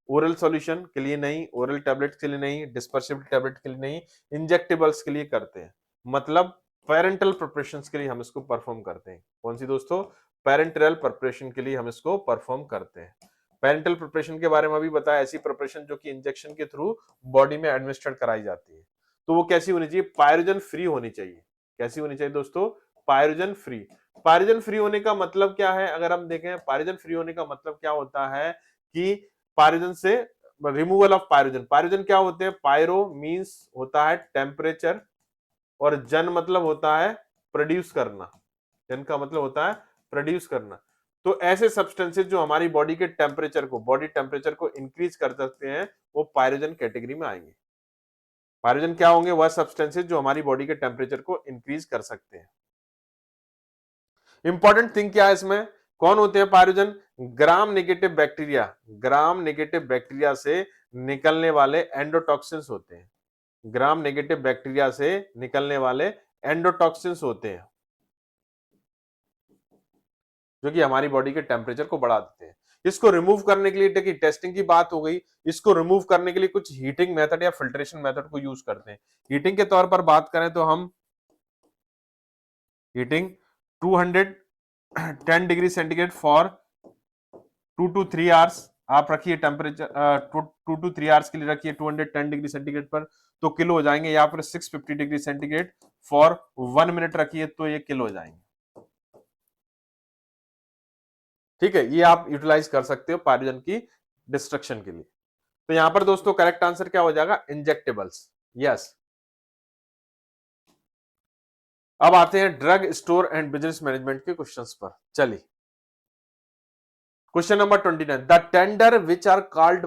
Speaker 2: ओरल सॉल्यूशन के लिए नहीं, ओरल टेबलेट के लिए नहीं, डिस्पर्सिबल टेबलेट के लिए नहीं, इंजेक्टेबल्स के लिए करते हैं। मतलब पेरेंटल प्रिपरेशन के लिए हम इसको परफॉर्म करते हैं। कौन सी दोस्तों, पेरेंटल प्रिपरेशन के लिए हम इसको परफॉर्म करते हैं। पेरेंटल प्रिपरेशन के बारे में भी बताया, ऐसी प्रिपरेशन जो कि इंजेक्शन के थ्रू बॉडी में एडमिनिस्ट्रेट कराई जाती है। तो वो कैसी होनी चाहिए, पायरोजन फ्री होनी चाहिए। कैसी होनी चाहिए दोस्तों, पायरोजन फ्री। पायरोजन फ्री होने का मतलब क्या है, अगर हम देखें पायरोजन फ्री होने का मतलब क्या होता है कि पायरोजन से रिमूवल ऑफ पायरोजन। पायरोजन क्या होते हैं? पायरो मींस होता है टेम्परेचर और जन मतलब होता है प्रोड्यूस करना। जन का मतलब होता है प्रोड्यूस करना। तो ऐसे सब्सटेंसेस जो हमारी बॉडी के टेम्परेचर को, बॉडी टेम्परेचर को इंक्रीज कर सकते हैं, वो पायरोजन कैटेगरी में आएंगे। पायरोजन क्या होंगे? वह सब्सटेंसेस जो हमारी बॉडी के टेम्परेचर को इंक्रीज कर सकते हैं। इंपॉर्टेंट थिंग क्या है इसमें? कौन होते हैं pyrogen? Gram negative bacteria. Gram negative bacteria से निकलने वाले एंडोटॉक्सिन्स होते हैं। ग्राम नेगेटिव बैक्टीरिया से निकलने वाले एंडोटॉक्सिन्स होते हैं, जो कि हमारी बॉडी के टेम्परेचर को बढ़ा देते हैं। इसको रिमूव करने के लिए, देखिए टेस्टिंग की बात हो गई, इसको रिमूव करने के लिए कुछ हीटिंग मेथड या फिल्ट्रेशन मेथड को यूज करते हैं। हीटिंग के तौर पर बात करें तो हम heating 210 degree centigrade for 2 to 3 hours आप रखिए टेम्परेचर, 2 to 3 आवर्स के लिए रखिए 210 डिग्री सेंटीग्रेड पर, तो किलो हो जाएंगे। या फिर 650 डिग्री सेंटीग्रेड फॉर 1 मिनट रखिए तो ये किलो हो जाएंगे। ठीक है, ये आप यूटिलाइज कर सकते हो पायरोजन की डिस्ट्रक्शन के लिए। तो यहां पर दोस्तों करेक्ट आंसर क्या हो जाएगा? इंजेक्टेबल्स। यस। अब आते हैं drug store and business management के क्वेश्चंस पर। चलिए, question number 29, the tender which are called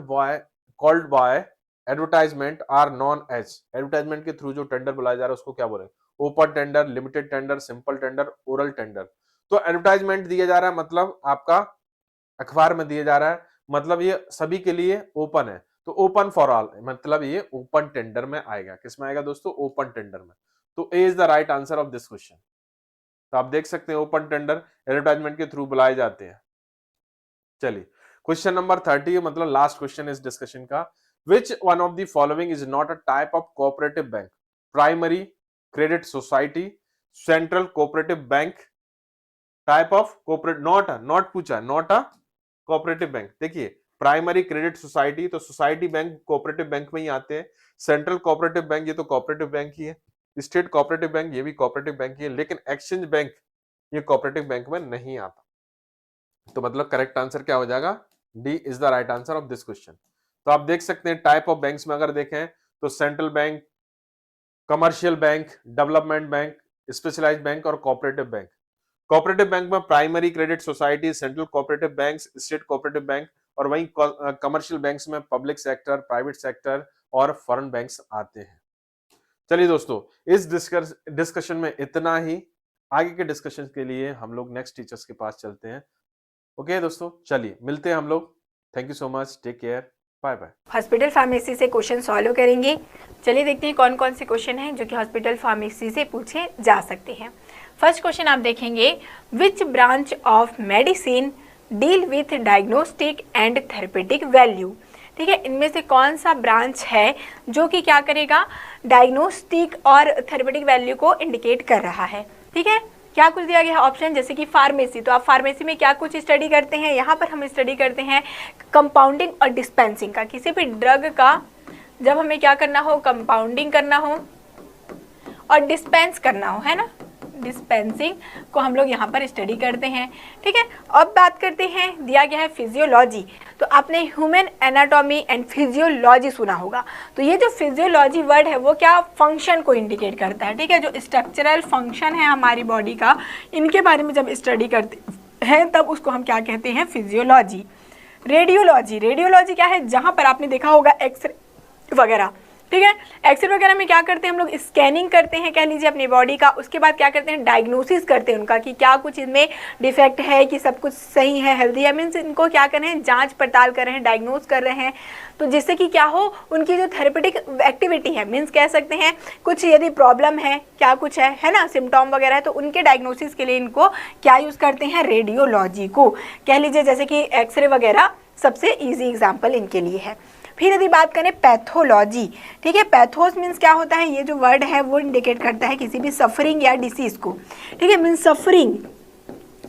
Speaker 2: by advertisement are known as. Advertisement के थ्रू जो टेंडर बुलाया जा रहा है उसको क्या बोलेंगे? Open tender, limited tender, simple tender, oral tender. तो एडवर्टाइजमेंट दिया जा रहा है मतलब आपका अखबार में दिया जा रहा है, मतलब ये सभी के लिए ओपन है, तो ओपन फॉर ऑल मतलब ये ओपन टेंडर में आएगा। किसमें आएगा दोस्तों? ओपन टेंडर में। तो A is the right answer of this question. तो आप देख सकते हैं ओपन टेंडर एडवर्टाइजमेंट के थ्रू बुलाए जाते हैं। चलिए, क्वेश्चन नंबर 30 मतलब लास्ट क्वेश्चन इस डिस्कशन का। Which one of the following is not a type of cooperative bank? Primary credit society, central cooperative bank, type of cooperate, not पूछा, नॉट अ कोऑपरेटिव बैंक। देखिए प्राइमरी क्रेडिट सोसाइटी, तो सोसाइटी बैंक कोऑपरेटिव बैंक में ही आते हैं। सेंट्रल कोऑपरेटिव बैंक, ये तो कोऑपरेटिव बैंक ही है। स्टेट कोऑपरेटिव बैंक, ये भी कोऑपरेटिव बैंक ही है। लेकिन एक्सचेंज बैंक ये कोऑपरेटिव बैंक में नहीं आता। तो मतलब करेक्ट आंसर क्या हो जाएगा? D is the right answer of this question. तो आप देख सकते हैं टाइप ऑफ बैंक्स में अगर देखें तो central bank, commercial bank, development bank, specialised bank और कोऑपरेटिव बैंक। कोऑपरेटिव बैंक में primary credit society, central cooperative banks, state cooperative bank, और वहीं कमर्शियल बैंक्स में पब्लिक सेक्टर, प्राइवेट सेक्टर और फॉरेन बैंक्स आते हैं। चलिए दोस्तों, इस डिस्कशन में इतना ही। आगे के डिस्कशन के लिए हम लोग नेक्स्ट टीचर्स के पास चलते हैं। ओके दोस्तों, चलिए मिलते हैं हम लोग। Thank you so much, take care, bye bye.
Speaker 3: Hospital pharmacy से क्वेश्चन सॉल्व करेंगे। चलिए देखते हैं कौन कौन से क्वेश्चन हैं जो कि हॉस्पिटल फार्मेसी से पूछे जा सकते हैं। फर्स्ट क्वेश्चन आप देखेंगे, which branch of medicine deal with diagnostic and therapeutic value. ठीक है, इनमें से कौन सा ब्रांच है जो कि क्या करेगा? डायग्नोस्टिक और थेरेपेटिक वैल्यू को इंडिकेट कर रहा है। ठीक है, क्या कुछ दिया गया है ऑप्शन, जैसे कि फार्मेसी, तो आप फार्मेसी में क्या कुछ स्टडी करते हैं? यहाँ पर हम स्टडी करते हैं कंपाउंडिंग और डिस्पेंसिंग का। किसी भी ड्रग का जब हमें क्या करना हो, कंपाउंडिंग करना हो और डिस्पेंस करना हो, है ना, डिस्पेंसिंग को हम लोग यहाँ पर स्टडी करते हैं। ठीक है, अब बात करते हैं, दिया गया है फिजियोलॉजी। तो आपने ह्यूमन एनाटॉमी एंड फिजियोलॉजी सुना होगा। तो ये जो फिजियोलॉजी वर्ड है वो क्या फंक्शन को इंडिकेट करता है। ठीक है, जो स्ट्रक्चरल फंक्शन है हमारी बॉडी का, इनके बारे में जब स्टडी करते हैं तब उसको हम क्या कहते हैं? फिजियोलॉजी। रेडियोलॉजी, रेडियोलॉजी क्या है? जहाँ पर आपने देखा होगा एक्सरे वगैरह। ठीक है, एक्सरे वगैरह में क्या करते हैं हम लोग? स्कैनिंग करते हैं कह लीजिए अपनी बॉडी का। उसके बाद क्या करते हैं? डायग्नोसिस करते हैं उनका कि क्या कुछ इनमें डिफेक्ट है, कि सब कुछ सही है, हेल्दी है। मीन्स इनको क्या कर रहे हैं? जांच पड़ताल कर रहे हैं, डायग्नोज कर रहे हैं। तो जिससे कि क्या हो, उनकी जो थेरेपेटिक एक्टिविटी है, मीन्स कह सकते हैं कुछ यदि प्रॉब्लम है, क्या कुछ है ना, सिम्टॉम वगैरह है, तो उनके डायग्नोसिस के लिए इनको क्या यूज़ करते हैं? रेडियोलॉजी को कह लीजिए। जैसे कि एक्सरे वगैरह सबसे ईजी एग्जाम्पल इनके लिए है। फिर यदि बात करें पैथोलॉजी, ठीक है, पैथोस मीन्स क्या होता है? ये जो वर्ड है वो इंडिकेट करता है किसी भी सफरिंग या डिसीज को। ठीक है, मीन्स सफरिंग,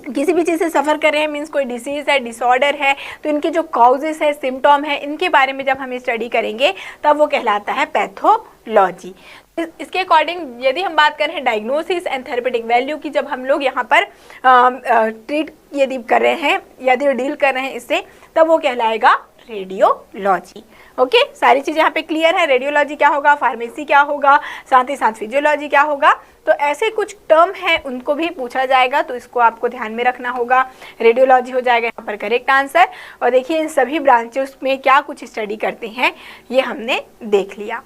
Speaker 3: किसी भी चीज़ से सफ़र कर रहे हैं, मीन्स कोई डिसीज़ है, डिसऑर्डर है, तो इनके जो कॉजेस है, सिम्टॉम है, इनके बारे में जब हम स्टडी करेंगे तब वो कहलाता है पैथोलॉजी। इसके अकॉर्डिंग यदि हम बात करें डायग्नोसिस एंड थेरेपेटिक वैल्यू की, जब हम लोग यहाँ पर ट्रीट यदि कर रहे हैं, यदि डील कर रहे हैं इससे, तब वो कहलाएगा रेडियोलॉजी। ओके, सारी चीज़ें यहाँ पे क्लियर है। रेडियोलॉजी क्या होगा, फार्मेसी क्या होगा, साथ ही साथ फिजियोलॉजी क्या होगा, तो ऐसे कुछ टर्म है उनको भी पूछा जाएगा, तो इसको आपको ध्यान में रखना होगा। रेडियोलॉजी हो जाएगा यहाँ पर करेक्ट आंसर। और देखिए इन सभी ब्रांचेस में क्या कुछ स्टडी करते हैं ये हमने देख लिया।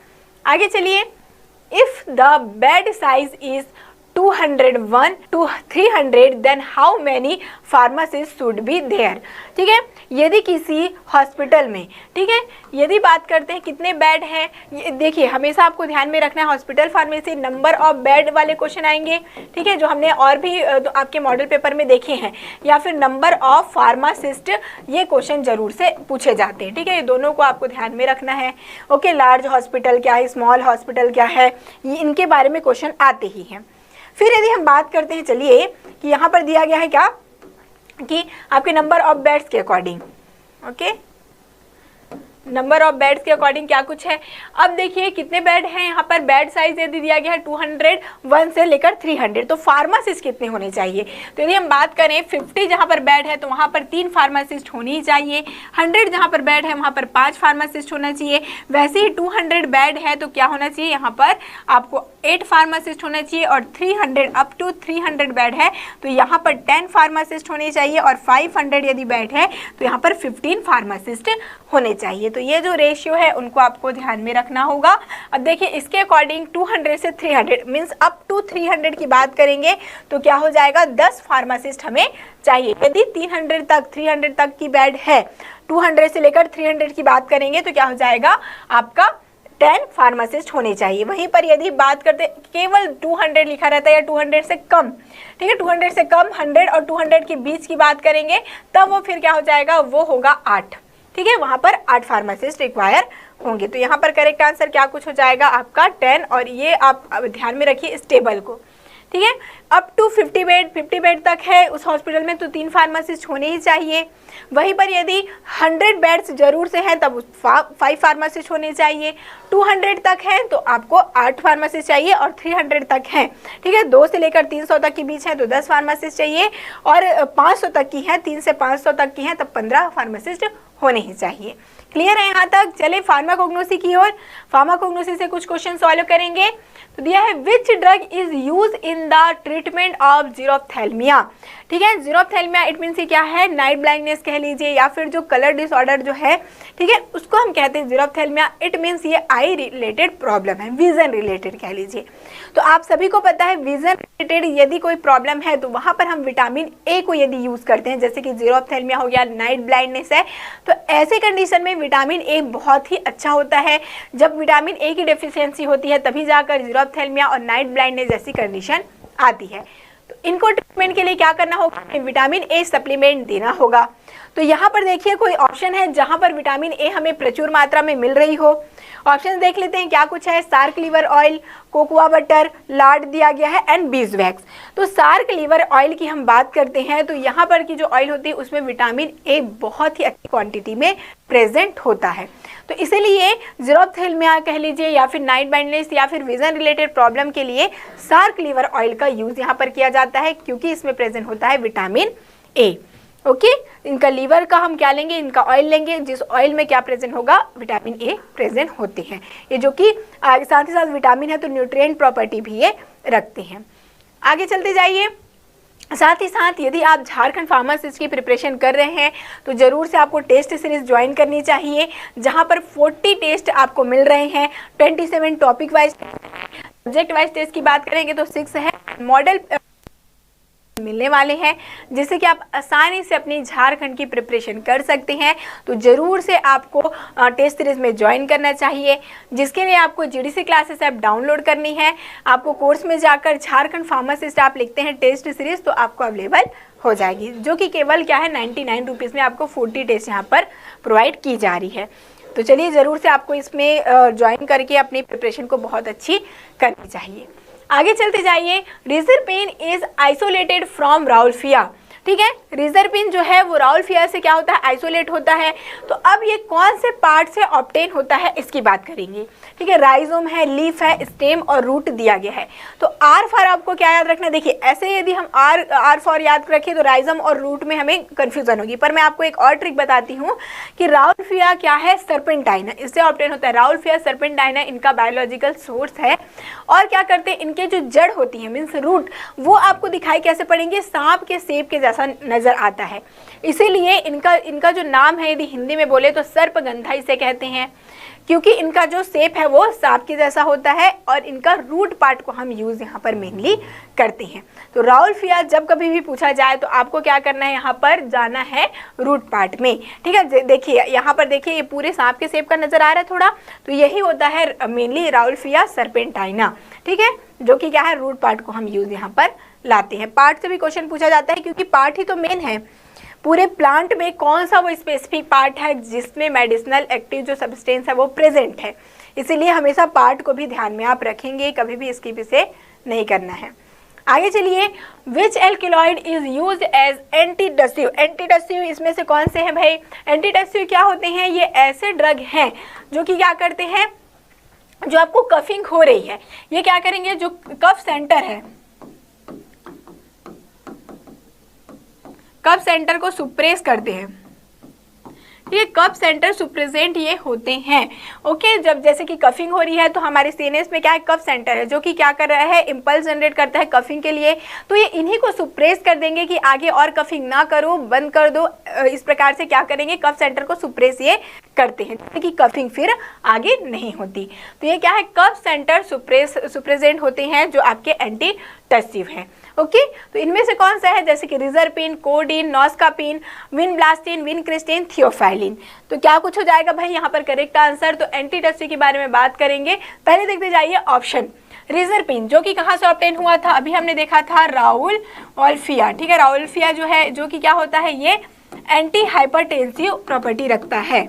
Speaker 3: आगे चलिए, if the bed size is 201 to 300 then how many pharmacist should be there. ठीक है, यदि किसी हॉस्पिटल में, ठीक है, यदि बात करते हैं कितने बेड हैं, देखिए हमेशा आपको ध्यान में रखना है hospital pharmacy number of bed वाले क्वेश्चन आएंगे, ठीक है, जो हमने और भी आपके मॉडल पेपर में देखे हैं, या फिर नंबर ऑफ फार्मासिस्ट, ये क्वेश्चन जरूर से पूछे जाते हैं। ठीक है, ये दोनों को आपको ध्यान में रखना है। ओके, लार्ज हॉस्पिटल क्या है, स्मॉल हॉस्पिटल क्या है, ये इनके बारे में क्वेश्चन आते ही हैं। फिर यदि हम बात करते हैं, चलिए कि यहाँ पर दिया गया है क्या कि आपके नंबर ऑफ बेड्स के according, okay, number of beds के अकॉर्डिंग क्या कुछ है। अब देखिए कितने बेड हैं यहाँ पर, बेड साइज यदि दिया गया है 201 से लेकर 300, तो फार्मासिस्ट कितने होने चाहिए। तो यदि हम बात करें 50 जहाँ पर बेड है तो वहाँ पर 3 फार्मासिस्ट होनी ही चाहिए, 100 जहाँ पर बेड है वहाँ पर 5 फार्मासिस्ट होना चाहिए। वैसे ही 200 बेड है तो क्या होना चाहिए, यहाँ पर आपको 8 फार्मासिस्ट होना चाहिए, और 300 अप टू 300 बेड है तो यहाँ पर 10 फार्मासिस्ट होने चाहिए, और 500 यदि बेड है तो यहाँ पर 15 फार्मासिस्ट होने चाहिए। तो ये जो रेशियो है उनको आपको ध्यान में रखना होगा। अब देखिए इसके अकॉर्डिंग 200 से 300 मीन्स अप टू 300 की बात करेंगे तो क्या हो जाएगा, 10 फार्मासिस्ट हमें चाहिए। यदि 300 तक की बेड है, 200 से लेकर 300 की बात करेंगे तो क्या हो जाएगा आपका 10 फार्मासिस्ट होने चाहिए। वहीं पर यदि बात करते केवल 200 लिखा रहता है या 200 से कम, ठीक है, 200 से कम 100 और 200 के बीच की बात करेंगे तब वो फिर क्या हो जाएगा, वो होगा 8। ठीक है, वहां पर 8 फार्मासिस्ट रिक्वायर होंगे। तो यहाँ पर करेक्ट आंसर क्या कुछ हो जाएगा आपका 10, और ये आप ध्यान में रखिए इस टेबल को। ठीक है, अप टू 50 बेड तक है उस हॉस्पिटल में तो 3 फार्मासिस्ट होने ही चाहिए। वहीं पर यदि 100 बेड्स जरूर से हैं तब 5 फार्मासिस्ट होने चाहिए। 200 तक है तो आपको 8 फार्मासिस्ट चाहिए, और 300 तक है, ठीक है, 2 से लेकर 300 तक के बीच है तो 10 फार्मासिस्ट चाहिए, और 500 तक की है, 3 से 500 तक की है तब 15 फार्मासिस्ट होने ही चाहिए। क्लियर है यहाँ तक। चले फार्माकोग्नोसी की ओर। फार्माकोग्नोसी से कुछ क्वेश्चन सॉल्व करेंगे। तो दिया है which drug is use in the treatment of xerophthalmia. ठीक है, जीरोफ्थैल्मिया इट मीन्स क्या है, नाइट ब्लाइंडनेस कह लीजिए, या फिर जो कलर डिसऑर्डर जो है, ठीक है, उसको हम कहते हैं जीरोफ्थैल्मिया। इट मीन्स ये आई रिलेटेड प्रॉब्लम है, विजन रिलेटेड कह लीजिए। तो आप सभी को पता है विजन रिलेटेड यदि कोई प्रॉब्लम है तो वहाँ पर हम विटामिन ए को यदि यूज करते हैं, जैसे कि जीरोफ्थैल्मिया हो गया, नाइट ब्लाइंडनेस है, तो ऐसे कंडीशन में विटामिन ए बहुत ही अच्छा होता है। जब विटामिन ए की डेफिशिएंसी होती है तभी जाकर जीरोफ्थैल्मिया और नाइट ब्लाइंडनेस जैसी कंडीशन आती है। तो इनको ट्रीटमेंट के लिए क्या करना होगा, विटामिन ए सप्लीमेंट देना होगा। तो यहाँ पर देखिए कोई ऑप्शन है जहाँ पर विटामिन ए हमें प्रचुर मात्रा में मिल रही हो। ऑप्शन देख लेते हैं क्या कुछ है, shark liver oil, cocoa butter, lard दिया गया है एंड बीजवैक्स। तो सार्क लीवर ऑयल की हम बात करते हैं तो यहाँ पर की जो ऑयल होती है उसमें विटामिन ए बहुत ही अच्छी क्वांटिटी में प्रेजेंट होता है। तो इसीलिए जीरोफ्थैल्मिया कह लीजिए या फिर नाइट ब्लाइंडनेस या फिर विजन रिलेटेड प्रॉब्लम के लिए सार्क लीवर ऑयल का यूज यहाँ पर किया जाता है, क्योंकि इसमें प्रेजेंट होता है विटामिन ए। ओके, इनका लीवर का हम क्या लेंगे, इनका ऑयल लेंगे जिस ऑयल में क्या प्रेजेंट होगा, विटामिन ए प्रेजेंट होते हैं। ये जो कि साथ ही साथ विटामिन है तो न्यूट्रिएंट प्रॉपर्टी भी ये रखते हैं। आगे चलते जाइए। साथ ही साथ यदि आप झारखंड फार्मासिस्ट की प्रिपरेशन कर रहे हैं तो ज़रूर से आपको टेस्ट सीरीज ज्वाइन करनी चाहिए, जहां पर 40 टेस्ट आपको मिल रहे हैं। 27 topic wise, subject wise test की बात करेंगे तो 6 है, मॉडल मिलने वाले हैं, जिससे कि आप आसानी से अपनी झारखंड की प्रिपरेशन कर सकते हैं। तो ज़रूर से आपको टेस्ट सीरीज में ज्वाइन करना चाहिए, जिसके लिए आपको जीडीसी क्लासेस ऐप डाउनलोड करनी है। आपको कोर्स में जाकर झारखंड फार्मासिस्ट आप लिखते हैं टेस्ट सीरीज तो आपको अवेलेबल हो जाएगी, जो कि केवल क्या है 99 रुपीज़ में आपको 40 टेस्ट यहाँ पर प्रोवाइड की जा रही है। तो चलिए ज़रूर से आपको इसमें ज्वाइन करके अपनी प्रिपरेशन को बहुत अच्छी करनी चाहिए। आगे चलते जाइए। रिजर्पेन इज आइसोलेटेड फ्रॉम राउल्फिया। ठीक है। रिजर्पिन जो है वो राउल्फिया से क्या होता है, आइसोलेट होता है। तो अब ये कौन से पार्ट से ऑब्टेन होता है इसकी बात करेंगे, ठीक है। राइजोम है, लीफ है, स्टेम और रूट दिया गया है। तो आर फॉर आपको क्या याद रखना है, देखिए ऐसे यदि हम आर फॉर याद रखें तो राइजम और रूट में हमें कंफ्यूजन होगी, पर मैं आपको एक और ट्रिक बताती हूँ कि राउल्फिया क्या है, सर्पेंटाइना, इससे ऑब्टेन होता है। राउल्फिया सर्पेंटाइना इनका बायोलॉजिकल सोर्स है। और क्या करते हैं, इनके जो जड़ होती है मीन्स रूट, वो आपको दिखाई कैसे पड़ेंगे, सांप के सेब के जैसा नजर आता है। इसीलिए इनका जो नाम है यदि हिंदी में बोले तो सर्पगंधा इसे कहते हैं, क्योंकि इनका जो शेप है वो सांप के जैसा होता है और इनका रूट पार्ट को हम यूज यहाँ पर मेनली करते हैं। तो राउल्फिया जब कभी भी पूछा जाए तो आपको क्या करना है, यहाँ पर जाना है रूट पार्ट में, ठीक है। देखिए यहाँ पर देखिए ये पूरे सांप के शेप का नजर आ रहा है थोड़ा, तो यही होता है मेनली राउल्फिया सर्पेंटाइना, ठीक है, जो कि क्या है, रूट पार्ट को हम यूज यहाँ पर लाते हैं। पार्ट से भी क्वेश्चन पूछा जाता है क्योंकि पार्ट ही तो मेन है। पूरे प्लांट में कौन सा वो स्पेसिफिक पार्ट है जिसमें मेडिसिनल एक्टिव जो सब्सटेंस है वो प्रेजेंट है, इसीलिए हमेशा पार्ट को भी ध्यान में आप रखेंगे, कभी भी इसकी इसे नहीं करना है। आगे चलिए, विच एल्किलॉइड इज यूज्ड एज एंटीडस्टिव। एंटीडस्टिव इसमें से कौन से हैं भाई, एंटीडस्टिव क्या होते हैं, ये ऐसे ड्रग हैं जो कि क्या करते हैं, जो आपको कफिंग हो रही है, ये क्या करेंगे, जो कफ सेंटर है, कफ सेंटर को सुप्रेस करते हैं, ठीक है। कफ सेंटर सुप्रेजेंट ये होते हैं, ओके। जब जैसे कि कफिंग हो रही है तो हमारे सीएनएस में क्या है, कफ सेंटर है जो कि क्या कर रहा है, इंपल्स जनरेट करता है कफिंग के लिए, तो ये इन्हीं को सुप्रेस कर देंगे कि आगे और कफिंग ना करो, बंद कर दो। इस प्रकार से क्या करेंगे, कफ सेंटर को सुप्रेस ये करते हैं जिससे कि कफिंग फिर आगे नहीं होती। तो ये क्या है, कफ सेंटर सुप्रेजेंट होते हैं जो आपके एंटीटस्टिव हैं, ओके। तो इनमें से कौन सा है, जैसे कि reserpine, codeine, noscapine, vinblastine, vincristine, theophylline. तो क्या कुछ हो जाएगा भाई यहाँ पर करेक्ट आंसर। तो एंटीटस्टिव के बारे में बात करेंगे, पहले देखते जाइए ऑप्शन। रिजर्पिन जो कि कहाँ से ऑब्टेन हुआ था, अभी हमने देखा था राउल्फिया, ठीक है। राउल्फिया जो है, जो कि क्या होता है, ये एंटी हाइपरटेंसिव प्रॉपर्टी रखता है,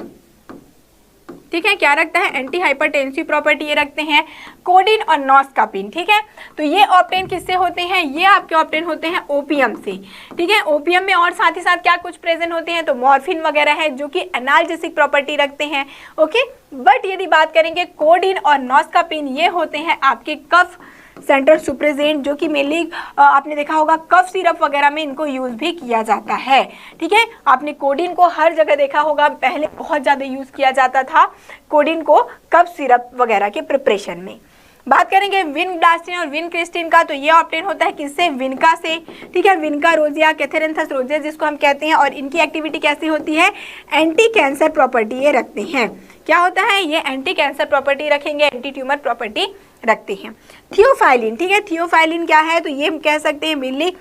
Speaker 3: ठीक है। क्या रखता है, एंटी हाइपरटेंसिव प्रॉपर्टी ये रखते हैं। कोडीन और नॉस्कापिन, ठीक है, तो ये ऑब्टेन किससे होते हैं, ये आपके ऑब्टेन होते हैं ओपियम से, ठीक है। ओपियम में और साथ ही साथ क्या कुछ प्रेजेंट होते हैं, तो मॉर्फिन वगैरह है जो कि एनाल्जेसिक प्रॉपर्टी रखते हैं, ओके। बट यदि बात करेंगे कोडीन और नॉस्कापिन, ये होते हैं आपके कफ सेंटर सुप्रेजेंट, जो कि मेनली आपने देखा होगा कफ सिरप वगैरह में इनको यूज भी किया जाता है, ठीक है। आपने कोडीन को हर जगह देखा होगा, पहले बहुत ज़्यादा यूज किया जाता था कोडीन को कफ सिरप वगैरह के प्रिपरेशन में। बात करेंगे विनब्लास्टिन और विनक्रिस्टिन का, तो ये ऑब्टेन होता है किससे, विनका से, ठीक है। विनका रोजिया, कैथेरेंथस रोजिया जिसको हम कहते हैं, और इनकी एक्टिविटी कैसी होती है, एंटी कैंसर प्रॉपर्टी ये रखते हैं। क्या होता है, ये एंटी कैंसर प्रॉपर्टी रखेंगे, एंटी ट्यूमर प्रॉपर्टी रखते हैं। थियोफाइलिन, ठीक है, थियोफाइलिन क्या है, तो ये कह सकते हैं मेनली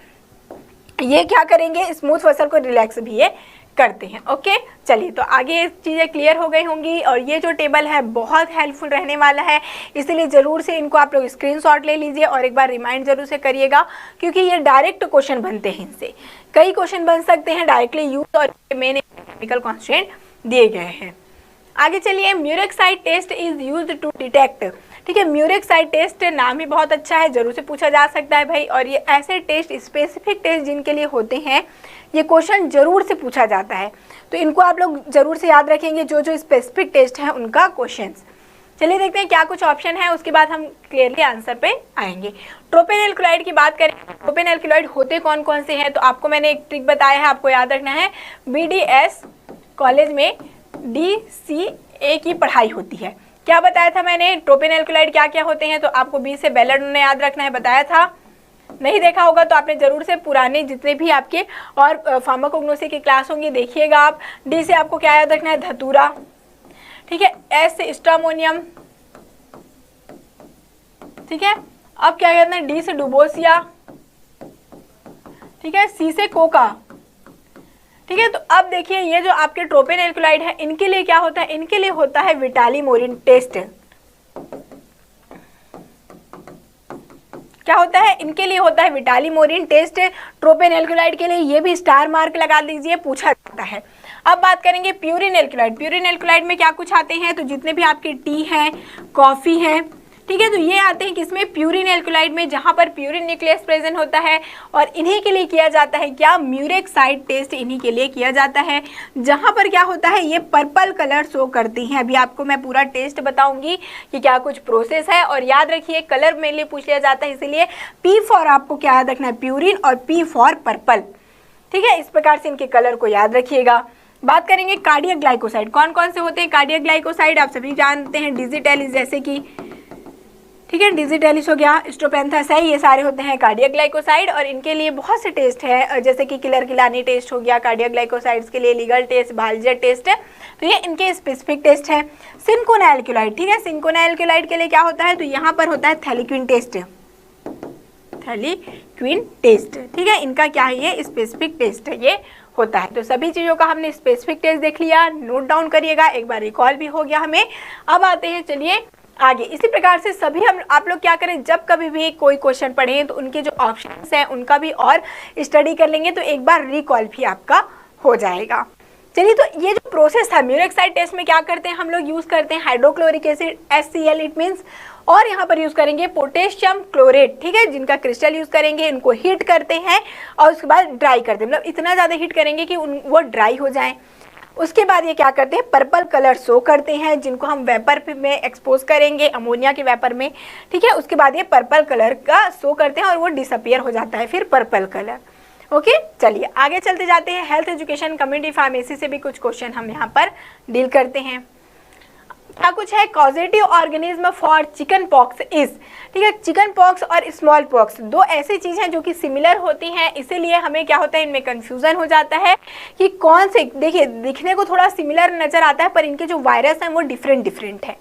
Speaker 3: ये क्या करेंगे, स्मूथ मसल को रिलैक्स भी ये करते हैं, ओके। चलिए, तो आगे चीज़ें क्लियर हो गई होंगी, और ये जो टेबल है बहुत हेल्पफुल रहने वाला है, इसलिए ज़रूर से इनको आप लोग स्क्रीनशॉट ले लीजिए और एक बार रिमाइंड जरूर से करिएगा, क्योंकि ये डायरेक्ट क्वेश्चन बनते हैं, इनसे कई क्वेश्चन बन सकते हैं डायरेक्टली यूज, और मेन केमिकल कॉन्स्टेंट दिए गए हैं। आगे चलिए, murexide test is used to detect, ठीक है। म्यूरेक्साइड टेस्ट नाम ही बहुत अच्छा है, जरूर से पूछा जा सकता है भाई, और ये ऐसे टेस्ट, स्पेसिफिक टेस्ट जिनके लिए होते हैं, ये क्वेश्चन जरूर से पूछा जाता है, तो इनको आप लोग जरूर से याद रखेंगे, जो जो स्पेसिफिक टेस्ट है उनका क्वेश्चंस। चलिए देखते हैं क्या कुछ ऑप्शन है, उसके बाद हम क्लियरली आंसर पे आएंगे। ट्रोपेन एल्कलॉइड की बात करें, ट्रोपेन एल्कलॉइड होते कौन कौन से हैं, तो आपको मैंने एक ट्रिक बताया है, आपको याद रखना है। BDS कॉलेज में DCA की पढ़ाई होती है। क्या बताया था मैंने, ट्रोपेन एल्कलॉइड क्या क्या होते हैं, तो आपको बी से बेलर ने याद रखना है, बताया था। नहीं देखा होगा तो आपने जरूर से पुराने जितने भी आपके और फार्माकोग्नोसी की क्लास होंगी देखिएगा आप। डी से आपको क्या याद रखना है, धतूरा, ठीक है। एस से स्ट्रामोनियम, ठीक है। अब क्या कहते हैं, डी से डुबोसिया, ठीक है। सी से कोका, ठीक है। तो अब देखिए, ये जो आपके ट्रोपेन एल्कलॉइड है, इनके लिए क्या होता है, इनके लिए होता है विटालिमोरिन टेस्ट। क्या होता है, इनके लिए होता है विटालिमोरिन टेस्ट। ट्रोपेन एल्कलॉइड के लिए ये भी स्टार मार्क लगा दीजिए, पूछा जाता है। अब बात करेंगे प्यूरिन एल्कलॉइड। प्यूरिन एल्कलॉइड में क्या कुछ आते हैं, तो जितने भी आपके टी हैं, कॉफ़ी हैं, ठीक है। तो ये आते हैं किसमें, प्यूरिन एल्कोलाइड में, जहां पर प्यूरिन न्यूक्लियस प्रेजेंट होता है और इन्हीं के लिए किया जाता है क्या, म्यूरेक्साइड टेस्ट इन्हीं के लिए किया जाता है, जहां पर क्या होता है ये पर्पल कलर शो करती हैं। अभी आपको मैं पूरा टेस्ट बताऊंगी कि क्या कुछ प्रोसेस है, और याद रखिए कलर मेरे लिए पूछ लिया जाता है, इसीलिए पी फॉर आपको क्या याद रखना है, प्यूरिन, और पी फॉर पर्पल। ठीक है, इस प्रकार से इनके कलर को याद रखिएगा। बात करेंगे कार्डियक ग्लाइकोसाइड, कौन कौन से होते हैं कार्डियक ग्लाइकोसाइड, आप सभी जानते हैं, डिजिटेलिस जैसे कि, ठीक है, डिजिटेलिस हो गया, स्ट्रोपेंथस है, ये सारे होते हैं कार्डियक ग्लाइकोसाइड, और इनके लिए बहुत से टेस्ट है, जैसे कि किलर किलानी टेस्ट हो गया कार्डियक ग्लाइकोसाइड्स के लिए, लीगल टेस्ट, बाल्जर टेस्ट है, तो ये इनके स्पेसिफिक टेस्ट है। सिंकोना एल्कोलाइड, ठीक है, सिंकोना एल्कोलाइड के लिए क्या होता है, तो यहाँ पर होता है थैलिक्विन टेस्ट, थैलिक्विन टेस्ट, ठीक है, इनका क्या है, ये स्पेसिफिक टेस्ट है, ये होता है। तो सभी चीज़ों का हमने स्पेसिफिक टेस्ट देख लिया, नोट डाउन करिएगा, एक बार रिकॉल भी हो गया हमें। अब आते हैं चलिए आगे। इसी प्रकार से सभी हम आप लोग क्या करें, जब कभी भी कोई क्वेश्चन पढ़ें तो उनके जो ऑप्शंस हैं उनका भी और स्टडी कर लेंगे, तो एक बार रिकॉल भी आपका हो जाएगा। चलिए, तो ये जो प्रोसेस था म्यूरेक्साइड टेस्ट में क्या करते हैं हम लोग, यूज़ करते हैं hydrochloric acid HCl it means, और यहाँ पर यूज़ करेंगे पोटेशियम क्लोरेट, ठीक है, जिनका क्रिस्टल यूज़ करेंगे, इनको हीट करते हैं और उसके बाद ड्राई करते हैं, मतलब इतना ज़्यादा हीट करेंगे कि वो ड्राई हो जाएं। उसके बाद ये क्या करते हैं, पर्पल कलर शो करते हैं, जिनको हम वेपर में एक्सपोज करेंगे, अमोनिया के वेपर में, ठीक है, उसके बाद ये पर्पल कलर का शो करते हैं और वो डिसअपियर हो जाता है फिर पर्पल कलर। ओके, चलिए आगे चलते जाते हैं। हेल्थ एजुकेशन कम्युनिटी फार्मेसी से भी कुछ क्वेश्चन हम यहाँ पर डील करते हैं। क्या कुछ है, causative organism for chicken pox is, ठीक है, चिकन पॉक्स और स्मॉल पॉक्स दो ऐसी चीज़ हैं जो कि सिमिलर होती हैं, इसीलिए हमें क्या होता है, इनमें कंफ्यूजन हो जाता है कि कौन से, देखिए दिखने को थोड़ा सिमिलर नजर आता है पर इनके जो वायरस हैं वो डिफरेंट है।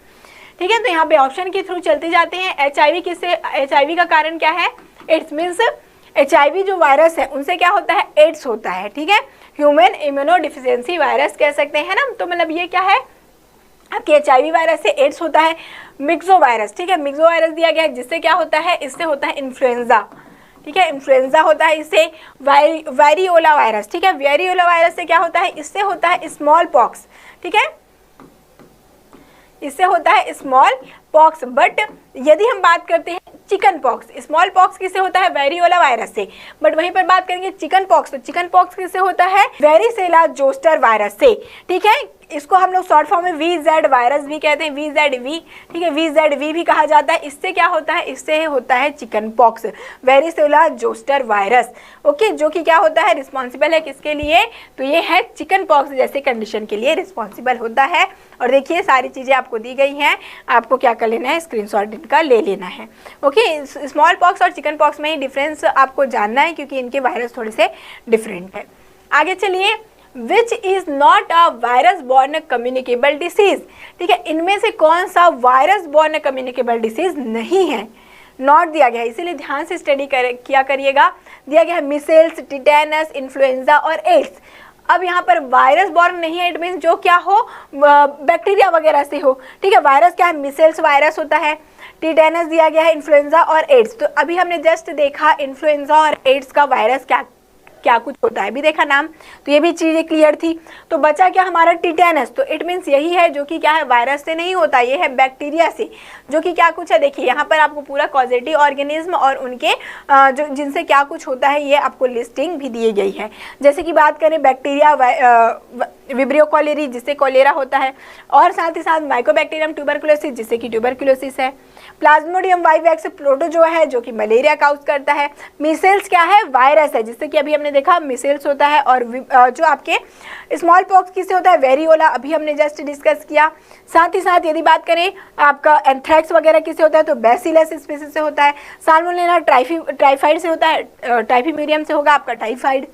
Speaker 3: ठीक है, तो यहाँ पे ऑप्शन के थ्रू चलते जाते हैं। HIV किससे, HIV का कारण क्या है, एड्स मीन्स HIV जो वायरस है उनसे क्या होता है, एड्स होता है, ठीक है, ह्यूमन इम्यूनो डिफिशियंसी वायरस कह सकते हैं ना, तो मतलब ये क्या है आपके HIV वायरस से एड्स होता है। मिक्सो वायरस, ठीक है, मिक्सो वायरस दिया गया है, जिससे क्या होता है, इससे होता है इन्फ्लुएंजा, ठीक है, इन्फ्लुएंजा होता है इससे। वेरियोला वायरस, ठीक है, वेरियोला वायरस से क्या होता है, इससे होता है स्मॉल पॉक्स, ठीक है, इससे होता है स्मॉल पॉक्स। बट यदि हम बात करते हैं चिकन पॉक्स, स्मॉल पॉक्स किससे होता है, वेरियोला वायरस से, बट वहीं पर बात करेंगे चिकन पॉक्स, तो चिकन पॉक्स किससे होता है, वेरिसेला जोस्टर वायरस से, ठीक है, इसको हम लोग शॉर्ट फॉर्म में VZ वायरस भी कहते हैं, VZV, ठीक है, VZV भी कहा जाता है। इससे क्या होता है, इससे होता है chicken pox, varicella zoster virus, okay, जो कि क्या होता है, रिस्पॉन्सिबल है किसके लिए, तो ये है चिकन पॉक्स जैसे कंडीशन के लिए रिस्पॉन्सिबल होता है। और देखिए सारी चीज़ें आपको दी गई हैं, आपको क्या कर लेना है, स्क्रीनशॉट इनका ले लेना है। ओके, स्मॉल पॉक्स और चिकन पॉक्स में ही डिफरेंस आपको जानना है, क्योंकि इनके वायरस थोड़े से डिफरेंट है। आगे चलिए, which is not a virus born communicable disease, ठीक है, इनमें से कौन सा वायरस बॉर्न कम्युनिकेबल डिसीज नहीं है, नॉट दिया गया है, इसीलिए ध्यान से स्टडी किया करिएगा। दिया गया है मिसेल्स, टिटेनस, इन्फ्लुएंजा और एड्स। अब यहाँ पर वायरस बॉर्न नहीं है, इट मीन्स जो क्या हो, बैक्टीरिया वगैरह से हो, ठीक है, वायरस क्या है, मिसेल्स वायरस होता है, टिटेनस दिया गया है, इन्फ्लुएंजा और एड्स। तो अभी हमने जस्ट देखा इन्फ्लुएंजा और एड्स का वायरस क्या क्या कुछ होता है, भी देखा नाम, तो ये भी चीज़ें क्लियर थी। तो बचा क्या हमारा, टिटेनस, तो इट मीन्स यही है जो कि क्या है, वायरस से नहीं होता, ये है बैक्टीरिया से, जो कि क्या कुछ है, देखिए यहाँ पर आपको पूरा कॉजेटिव ऑर्गेनिज्म और उनके जो जिनसे क्या कुछ होता है ये आपको लिस्टिंग भी दी गई है। जैसे कि बात करें बैक्टीरिया विब्रियो कॉलेरी जिससे कॉलेरा होता है, और साथ ही साथ माइकोबैक्टीरियम ट्यूबरकुलोसिस जिससे कि ट्यूबरकुलोसिस है। प्लाज्मोडियम वाइवैक्स प्रोटोजो है जो कि मलेरिया काउज करता है। मीसेल्स क्या है, वायरस है, जिससे कि अभी हमने देखा मिसेल्स होता है। और जो आपके स्मॉल पॉक्स किससे होता है, वेरियोला, अभी हमने जस्ट डिस्कस किया। साथ ही साथ यदि बात करें आपका एंथ्रैक्स वगैरह किससे होता है, तो बैसिलस स्पीसीज से होता है। साल्मोनेला टाइफाइड से होता है, टाइफीमीडियम से होगा आपका टाइफाइड,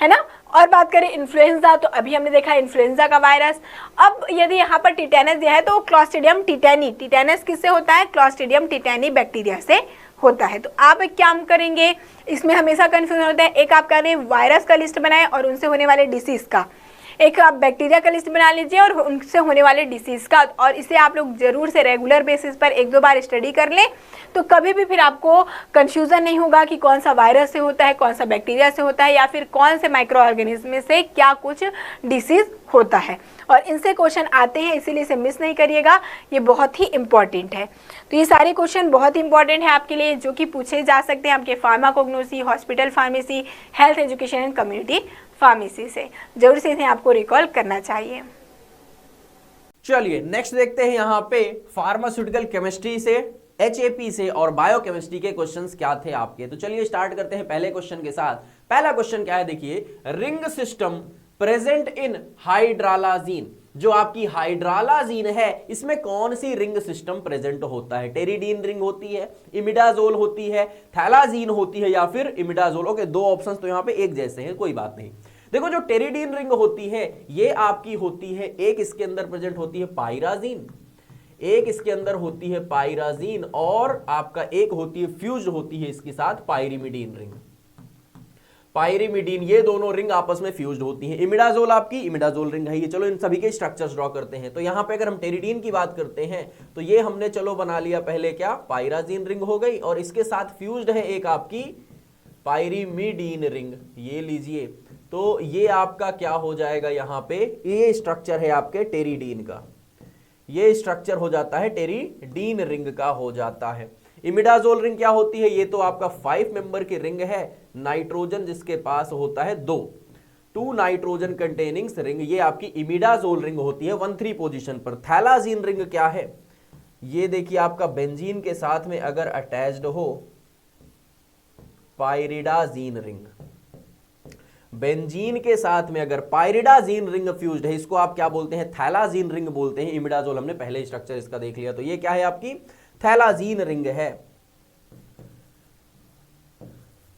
Speaker 3: है ना। और बात करें इन्फ्लुएंजा, तो अभी हमने देखा इन्फ्लुएंजा का वायरस। अब यदि यहाँ पर टिटेनस दिया है तो क्लॉस्ट्रिडियम टिटेनी, टिटेनस किससे होता है, क्लॉस्ट्रिडियम टिटेनी बैक्टीरिया से होता है। तो आप एक काम करेंगे, इसमें हमेशा कन्फ्यूजन होता है, एक आप करें वायरस का लिस्ट बनाएं और उनसे होने वाले डिसीज का, एक आप बैक्टीरिया का लिस्ट बना लीजिए और उनसे होने वाले डिसीज़ का, और इसे आप लोग जरूर से रेगुलर बेसिस पर एक दो बार स्टडी कर लें, तो कभी भी फिर आपको कंफ्यूजन नहीं होगा कि कौन सा वायरस से होता है, कौन सा बैक्टीरिया से होता है, या फिर कौन से माइक्रो ऑर्गेनिज्म में से क्या कुछ डिसीज होता है। और इनसे क्वेश्चन आते हैं, इसीलिए इसे मिस नहीं करिएगा, ये बहुत ही इंपॉर्टेंट है। तो ये सारे क्वेश्चन बहुत इंपॉर्टेंट है आपके लिए, जो कि पूछे जा सकते हैं आपके pharmacognosy, hospital pharmacy, health education and community pharmacy से। जरूर से इन्हें आपको रिकॉल करना चाहिए।
Speaker 4: चलिए नेक्स्ट देखते हैं यहाँ पे फार्मास्यूटिकल केमिस्ट्री से, HAP से और बायोकेमिस्ट्री के क्वेश्चंस क्या थे आपके। तो चलिए स्टार्ट करते हैं पहले क्वेश्चन के साथ। पहला क्वेश्चन क्या है, देखिए, रिंग सिस्टम प्रेजेंट इन हाइड्रालाजीन। जो आपकी हाइड्रालाजीन है, इसमें कौन सी रिंग सिस्टम प्रेजेंट होता है? टेरिडीन रिंग होती है, इमिडाजोल होती है, थैलाजीन होती है या फिर इमिडाजोल। ओके, दो ऑप्शंस तो यहाँ पे एक जैसे हैं, कोई बात नहीं। देखो, जो टेरिडीन रिंग होती है ये आपकी होती है, एक इसके अंदर प्रेजेंट होती है पाइराजीन, एक इसके अंदर होती है पाइराजीन, और आपका एक होती है फ्यूज होती है इसके साथ पाइरिमिडीन रिंग। पाइरिमिडीन, ये दोनों रिंग आपस में फ्यूज्ड होती हैं। इमिडाजोल आपकी इमिडाजोल रिंग है ये। चलो इन सभी के स्ट्रक्चर्स ड्रॉ करते हैं। तो यहां पे अगर हम टेरिडीन की बात करते हैं तो ये हमने चलो बना लिया पहले, क्या, पाइराजीन रिंग हो गई, और इसके साथ फ्यूज्ड है एक आपकी पाइरिमिडीन रिंग, ये लीजिए। तो ये आपका क्या हो जाएगा, यहां पे ये स्ट्रक्चर है आपके टेरिडीन का, ये स्ट्रक्चर हो जाता है टेरिडीन रिंग का हो जाता है। इमिडाजोल रिंग क्या होती है, ये तो आपका 5 मेंबर की रिंग है, नाइट्रोजन जिसके पास होता है 2 नाइट्रोजन कंटेनिंग रिंग, ये आपकी इमिडाजोल रिंग होती है 1-3 पोजीशन पर। थैलाजीन रिंग क्या है, ये देखिए आपका बेंजीन के साथ में अगर अटैच्ड हो, पाइरिडाजीन रिंग, बेंजीन के साथ में अगर पाइरिडाजीन रिंग फ्यूज्ड है, इसको आप क्या बोलते हैं, थैलाजीन रिंग बोलते हैं। इमिडाजोल हमने पहले स्ट्रक्चर इसका देख लिया, तो ये क्या है आपकी थैलाजीन रिंग है,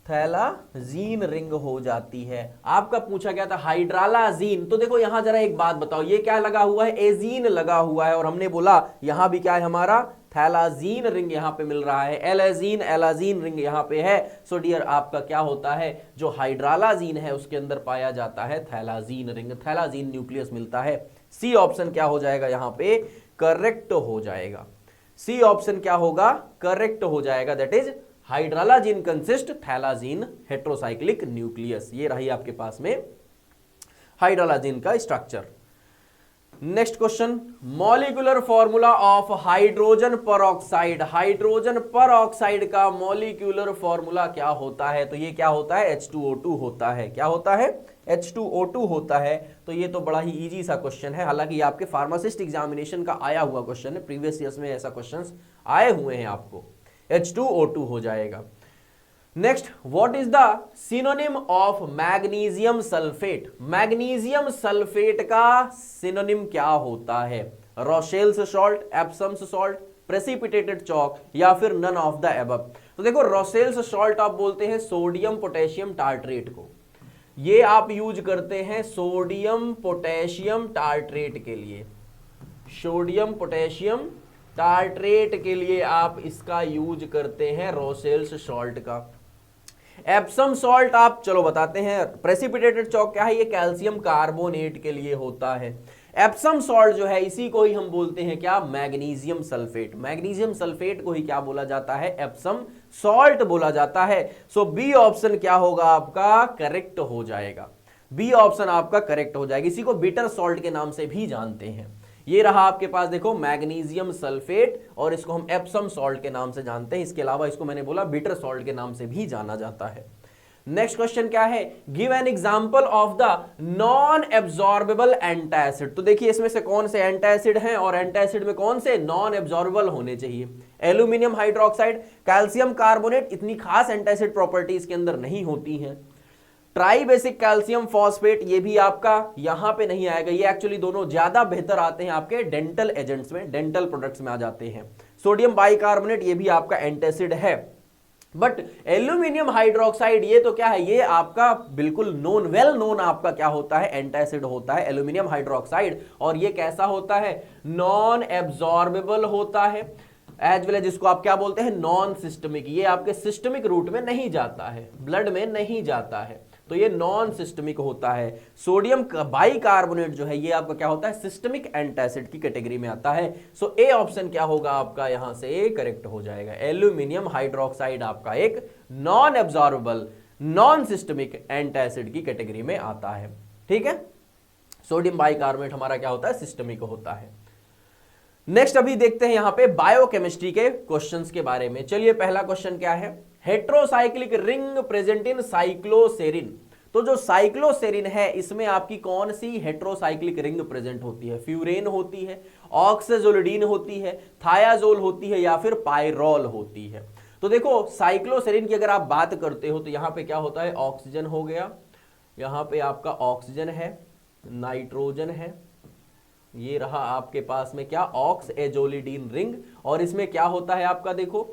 Speaker 4: थैलाजीन रिंग हो जाती है। आपका पूछा गया था हाइड्रालाजीन, तो देखो यहां जरा एक बात बताओ, ये क्या लगा हुआ है, एजीन लगा हुआ है, और हमने बोला यहां भी क्या है हमारा थैलाजीन रिंग यहां पे मिल रहा है, एलाजीन एलाजीन रिंग यहां पे है। सो डियर आपका क्या होता है, जो हाइड्रालाजीन है उसके अंदर पाया जाता है थैलाजीन रिंग, थैलाजीन न्यूक्लियस मिलता है। सी ऑप्शन क्या हो जाएगा, यहां पे करेक्ट हो जाएगा। सी ऑप्शन क्या होगा, करेक्ट हो जाएगा, that is hydralazine consist phthalazine heterocyclic nucleus. ये रही आपके पास में हाइड्रालाजीन का structure. Next question, molecular formula of hydrogen peroxide. Hydrogen peroxide का मॉलिक्यूलर फॉर्मूला क्या होता है, तो ये क्या होता है, H2O2 होता है। क्या होता है, H2O2 होता है। तो ये तो बड़ा ही इजी सा क्वेश्चन है, हालांकि ये आपके फार्मासिस्ट एग्जामिनेशन का आया हुआ क्वेश्चन है, प्रीवियस ईयर्स में ऐसा क्वेश्चंस आए हुए हैं आपको। H2O2 हो जाएगा। Next, what is the synonym of magnesium sulphate. Magnesium sulphate का सिनोनिम क्या होता है, रोशेल्स सॉल्ट, एप्सम्स सॉल्ट, प्रेसिपिटेटेड चॉक या फिर नन ऑफ द अबव। तो देखो, रोशेल्स सॉल्ट आप बोलते हैं सोडियम पोटेशियम टार्ट्रेट को, ये आप यूज करते हैं सोडियम पोटेशियम टार्ट्रेट के लिए, सोडियम पोटेशियम टार्ट्रेट के लिए आप इसका यूज करते हैं रोशेल्स सॉल्ट का। एप्सम सॉल्ट आप चलो बताते हैं, प्रेसिपिटेटेड चॉक क्या है, ये कैल्शियम कार्बोनेट के लिए होता है। एप्सम सॉल्ट जो है इसी को ही हम बोलते हैं क्या, मैग्नीशियम सल्फेट। मैग्नीशियम सल्फेट को ही क्या बोला जाता है, एप्सम सॉल्ट बोला जाता है। सो बी ऑप्शन क्या होगा आपका, करेक्ट हो जाएगा। बी ऑप्शन आपका करेक्ट हो जाएगा। इसी को बिटर सॉल्ट के नाम से भी जानते हैं। ये रहा आपके पास देखो मैग्नीशियम सल्फेट, और इसको हम एप्सम सॉल्ट के नाम से जानते हैं। इसके अलावा इसको मैंने बोला बिटर सॉल्ट के नाम से भी जाना जाता है। नेक्स्ट क्वेश्चन क्या है, give an example of the non absorbable antacid. तो देखिए इसमें से कौन से एंटासिड हैं और एंटासिड में कौन से नॉन एब्जॉर्बेबल होने चाहिए। एल्यूमिनियम हाइड्रोक्साइड, कैल्शियम कार्बोनेट, इतनी खास एंटासिड प्रॉपर्टीज के अंदर नहीं होती हैं। ट्राई बेसिक कैल्शियम फॉस्फेट, ये भी आपका यहां पे नहीं आएगा। ये एक्चुअली दोनों ज्यादा बेहतर आते हैं आपके डेंटल एजेंट्स में, डेंटल प्रोडक्ट्स में आ जाते हैं। सोडियम बाइकार्बोनेट, ये भी आपका एंटासिड है। बट एल्यूमिनियम हाइड्रोक्साइड, ये तो क्या है, ये आपका बिल्कुल नोन, वेल नोन आपका क्या होता है, एंटासिड होता है एल्यूमिनियम हाइड्रोक्साइड। और ये कैसा होता है, नॉन एब्जॉर्बेबल होता है, एज वेल एज जिसको आप क्या बोलते हैं, नॉन सिस्टमिक। ये आपके सिस्टमिक रूट में नहीं जाता है, ब्लड में नहीं जाता है, तो ये नॉन सिस्टमिक होता है। सोडियम बाइकार्बोनेट जो है ये आपका क्या होता है, सिस्टमिक एंटासिड की कैटेगरी में आता है। सो ए ऑप्शन क्या होगा आपका, यहां से करेक्ट हो जाएगा। एल्यूमिनियम हाइड्रोक्साइड आपका एक non absorbable non systemic antacid की कैटेगरी में आता है। ठीक है, सोडियम बाइकार्बोनेट हमारा क्या होता है, सिस्टमिक होता है। नेक्स्ट अभी देखते हैं यहां पे बायोकेमिस्ट्री के क्वेश्चंस के बारे में। चलिए पहला क्वेश्चन क्या है, heterocyclic ring present in cycloserine. तो जो साइक्लोसेरिन है इसमें आपकी कौन सी हेट्रोसाइक्लिक रिंग प्रेजेंट होती है, फ्यूरेन होती है, ऑक्साजोलिडीन होती है, थायाजोल होती है या फिर पायरोल होती है। तो देखो साइक्लोसेरिन की अगर आप बात करते हो तो यहां पे क्या होता है, ऑक्सीजन हो गया, यहां पे आपका ऑक्सीजन है, नाइट्रोजन है, ये रहा आपके पास में क्या, ऑक्सएजोलिडीन रिंग। और इसमें क्या होता है आपका, देखो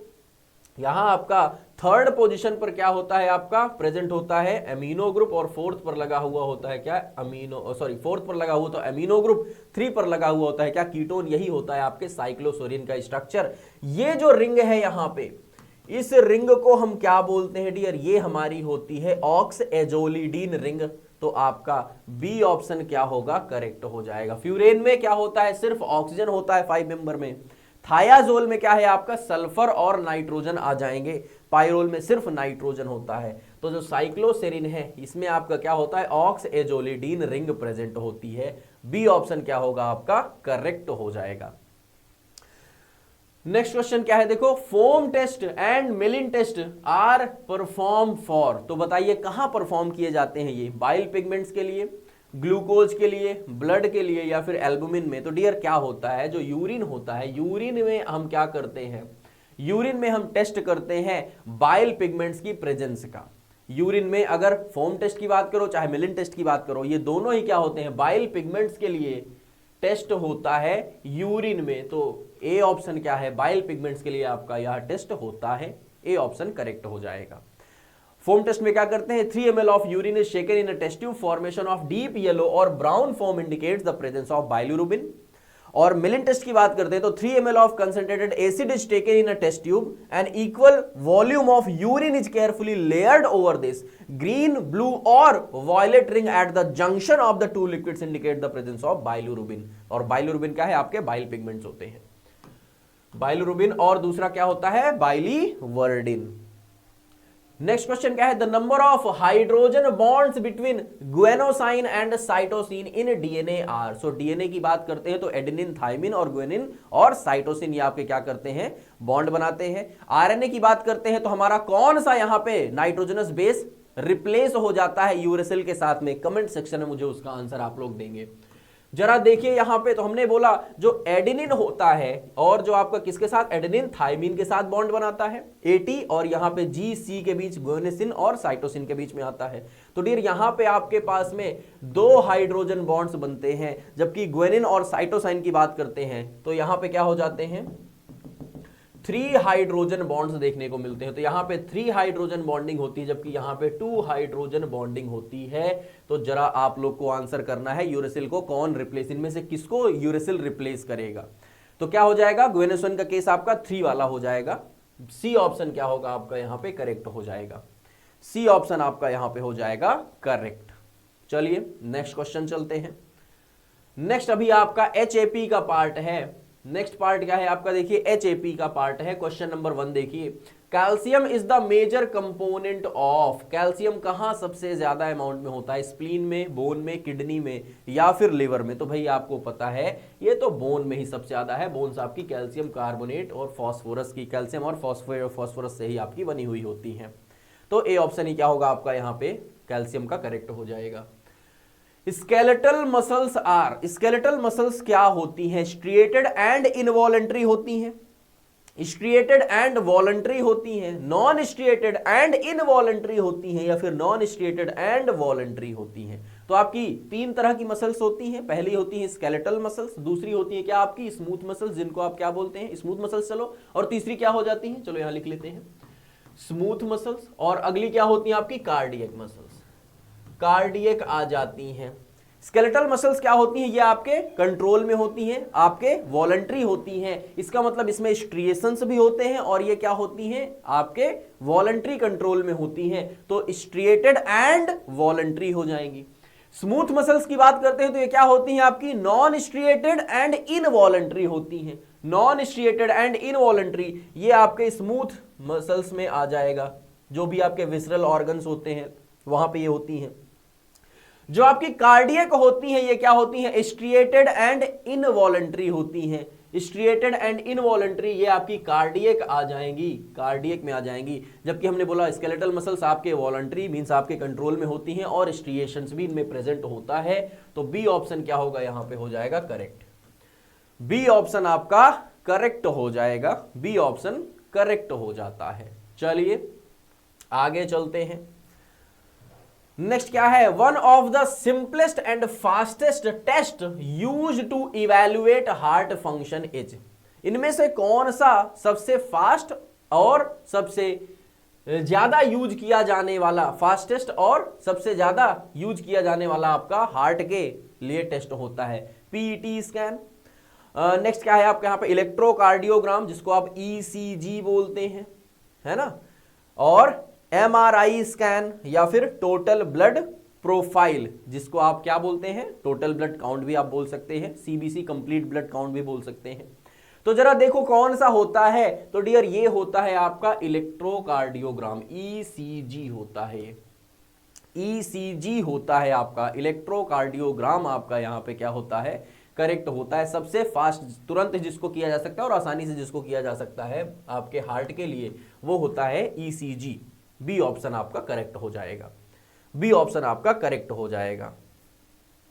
Speaker 4: यहां आपका थर्ड पोजीशन पर क्या होता है, आपका प्रेजेंट होता है एमिनो ग्रुप, और फोर्थ पर लगा हुआ होता है क्या, फोर्थ पर लगा हुआ तो एमिनो ग्रुप, 3 पर लगा हुआ होता है क्या, कीटोन। यही होता है आपके साइक्लोसेरिन का स्ट्रक्चर। ये जो रिंग है यहां पे, इस रिंग को हम क्या बोलते हैं डियर, ये हमारी होती है ऑक्सएजोलिडीन रिंग। तो आपका बी ऑप्शन क्या होगा, करेक्ट हो जाएगा। फ्यूरेन में क्या होता है, सिर्फ ऑक्सीजन होता है 5 मेंबर में। थायाजोल में क्या है आपका, सल्फर और नाइट्रोजन आ जाएंगे। पायरोल में सिर्फ नाइट्रोजन होता है। तो जो साइक्लोसेरिन है इसमें आपका क्या होता है, ऑक्सएजोलिडीन रिंग प्रेजेंट होती है। बी ऑप्शन क्या होगा आपका, करेक्ट हो जाएगा। नेक्स्ट क्वेश्चन क्या है, देखो फोम टेस्ट एंड मिलिन टेस्ट आर परफॉर्म फॉर। तो बताइए कहां परफॉर्म किए जाते हैं ये, बाइल पिगमेंट्स के लिए, ग्लूकोज के लिए, ब्लड के लिए या फिर एल्बुमिन में। तो डियर क्या होता है, जो यूरिन होता है, यूरिन में हम क्या करते हैं, यूरिन में हम टेस्ट करते हैं बाइल पिगमेंट्स की प्रेजेंस का। यूरिन में अगर फोम टेस्ट की बात करो चाहे मिलिन टेस्ट की बात करो, ये दोनों ही क्या होते हैं, बाइल पिगमेंट्स के लिए टेस्ट होता है यूरिन में। तो ए ऑप्शन क्या है, बाइल पिगमेंट्स के लिए आपका यह टेस्ट होता है। ए ऑप्शन करेक्ट हो जाएगा। फोम टेस्ट में क्या करते हैं, 3 ml of urine is shaken in a test tube, formation of deep yellow और brown foam indicates the presence of bilirubin. और मिलिन टेस्ट की बात करते हैं तो 3 ml of concentrated acid is taken in a test tube and equal volume of urine is carefully layered over this. Green, blue और violet ring at the junction of the two liquids indicate the presence of bilirubin. और बाइलिरुबिन क्या है, आपके बाइल पिगमेंट्स होते हैं, बाइलिरुबिन। और दूसरा क्या होता है, बाइलीवर्डिन। नेक्स्ट क्वेश्चन क्या है, the number of hydrogen bonds between guanosine and cytosine in DNA are. So DNA की बात करते हैं तो एडेनिन, थाइमिन और ग्वेनिन और साइटोसिन ये आपके क्या करते हैं, बॉन्ड बनाते हैं। आरएनए की बात करते हैं तो हमारा कौन सा यहां पे नाइट्रोजनस बेस रिप्लेस हो जाता है यूरेसिल के साथ में, कमेंट सेक्शन में मुझे उसका आंसर आप लोग देंगे। जरा देखिए यहां पे, तो हमने बोला जो एडेनिन होता है और जो आपका किसके साथ, एडेनिन थाइमिन के साथ बॉन्ड बनाता है एटी, और यहां पे जी सी के बीच ग्वेनिसिन और साइटोसिन के बीच में आता है। तो डियर यहां पे आपके पास में 2 हाइड्रोजन बॉन्ड्स बनते हैं, जबकि ग्वेनिन और साइटोसाइन की बात करते हैं तो यहां पे क्या हो जाते हैं, 3 हाइड्रोजन बॉन्ड्स देखने को मिलते हैं। तो यहां पे 3 हाइड्रोजन बॉन्डिंग होती है, जबकि यहां पे 2 हाइड्रोजन बॉन्डिंग होती है। तो जरा आप लोग को आंसर करना है यूरेसिल को कौन रिप्लेस, इनमें से किसको यूरेसिल रिप्लेस करेगा। तो क्या हो जाएगा, ग्वेनेसोन का केस आपका 3 वाला हो जाएगा। सी ऑप्शन क्या होगा आपका यहां पे करेक्ट हो जाएगा। सी ऑप्शन आपका यहां पे हो जाएगा करेक्ट। चलिए नेक्स्ट क्वेश्चन चलते हैं। नेक्स्ट अभी आपका HAP का पार्ट है। नेक्स्ट पार्ट क्या है आपका, देखिए HAP का पार्ट है। क्वेश्चन नंबर 1 देखिए, calcium is the major component of. Calcium कहां सबसे ज्यादा अमाउंट में होता है, स्प्लीन में, बोन में, किडनी में या फिर लिवर में। तो भाई आपको पता है ये तो बोन में ही सबसे ज्यादा है। बोन्स आपकी कैल्शियम कार्बोनेट और फॉस्फोरस की, कैल्शियम और फॉस्फोरस से ही आपकी बनी हुई होती है। तो ए ऑप्शन ही क्या होगा आपका यहाँ पे, कैल्शियम का करेक्ट हो जाएगा। Skeletal muscles are, skeletal muscles क्या होती हैं, स्ट्रिएटेड एंड इनवॉलंटरी होती हैं, स्ट्रिएटेड एंड वॉलंटरी होती हैं, नॉन स्ट्रिएटेड एंड इनवॉलंटरी होती हैं, या फिर नॉन स्ट्रिएटेड एंड वॉलंटरी होती हैं। तो आपकी 3 तरह की मसल्स होती हैं। पहली होती है स्केलेटल मसल्स, दूसरी होती है क्या आपकी स्मूथ मसल्स, जिनको आप क्या बोलते हैं, स्मूथ मसल्स। चलो, और तीसरी क्या हो जाती है, चलो यहां लिख लेते हैं स्मूथ मसल्स। और अगली क्या होती है आपकी कार्डियक मसल्स, कार्डियक आ जाती हैं। स्केलेटल मसल्स क्या होती हैं, ये आपके कंट्रोल में होती हैं, आपके वॉलंटरी होती हैं। इसका मतलब इसमें स्ट्रिएशंस भी होते हैं और ये क्या होती हैं, आपके वॉलंटरी कंट्रोल में होती हैं। तो स्ट्रिएटेड एंड वॉलंटरी हो जाएंगी। स्मूथ मसल्स की बात करते हैं तो ये क्या होती हैं आपकी, नॉन स्ट्रिएटेड एंड इनवॉलंटरी होती हैं। नॉन स्ट्रिएटेड एंड इनवॉलंटरी ये आपके स्मूथ मसल्स में आ जाएगा। जो भी आपके विसरल ऑर्गन्स होते हैं वहां पे ये होती हैं। जो आपकी कार्डियक होती हैं ये क्या होती हैं, स्ट्रिएटेड एंड इनवॉलंटरी होती हैं। स्ट्रिएटेड एंड इनवॉलंटरी ये आपकी कार्डियक आ जाएंगी, कार्डियक में आ जाएंगी। जबकि हमने बोला स्केलेटल मसल्स आपके वॉलंटरी मींस आपके कंट्रोल में होती हैं और स्ट्रिएशंस भी इनमें प्रेजेंट होता है। तो बी ऑप्शन क्या होगा, यहां पे हो जाएगा करेक्ट। बी ऑप्शन आपका करेक्ट हो जाएगा, बी ऑप्शन करेक्ट हो जाता है। चलिए आगे चलते हैं। नेक्स्ट क्या है, one of the simplest and fastest test used to evaluate heart function is. इनमें से कौन सा सबसे फास्ट और सबसे ज्यादा यूज किया जाने वाला, फास्टेस्ट और सबसे ज्यादा यूज किया जाने वाला आपका हार्ट के लिए टेस्ट होता है, पीईटी स्कैन। नेक्स्ट क्या है आपके यहाँ पे, इलेक्ट्रोकार्डियोग्राम जिसको आप ईसीजी बोलते हैं, है ना, और एमआरआई स्कैन या फिर टोटल ब्लड प्रोफाइल जिसको आप क्या बोलते हैं, टोटल ब्लड काउंट भी आप बोल सकते हैं, सीबीसी कंप्लीट ब्लड काउंट भी बोल सकते हैं। तो जरा देखो कौन सा होता है, तो डियर ये होता है आपका इलेक्ट्रोकार्डियोग्राम, ईसीजी होता है, ईसीजी होता है आपका इलेक्ट्रोकार्डियोग्राम। आपका यहाँ पे क्या होता है, करेक्ट होता है। सबसे फास्ट, तुरंत जिसको किया जा सकता है और आसानी से जिसको किया जा सकता है आपके हार्ट के लिए, वो होता है ईसीजी। बी ऑप्शन आपका करेक्ट हो जाएगा, बी ऑप्शन आपका करेक्ट हो जाएगा।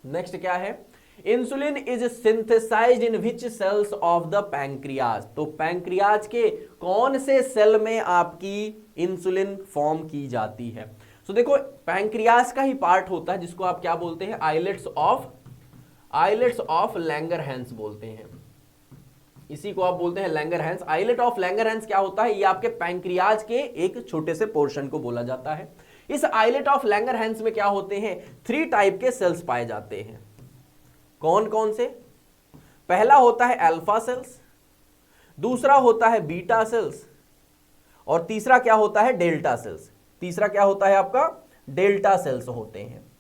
Speaker 4: नेक्स्ट क्या है, insulin is synthesised in which cells of the pancreas. तो पैंक्रियाज के कौन से सेल में आपकी इंसुलिन फॉर्म की जाती है। तो देखो पैंक्रियाज का ही पार्ट होता है जिसको आप क्या बोलते हैं, आइलेट्स ऑफ लैंगरहैंस बोलते हैं, इसी को आप बोलते हैं लैंगरहैंस। आइलेट ऑफ लैंगरहैंस क्या होता है, ये आपके पैंक्रियाज के एक छोटे से पोर्शन को बोला जाता है। इस आइलेट ऑफ लैंगरहैंस में क्या होते हैं, 3 टाइप के सेल्स पाए जाते हैं। कौन कौन से, पहला होता है अल्फा सेल्स, दूसरा होता है बीटा सेल्स, और तीसरा क्या होता है, डेल्टा सेल्स। तीसरा क्या होता है आपका, डेल्टा सेल्स होते हैं।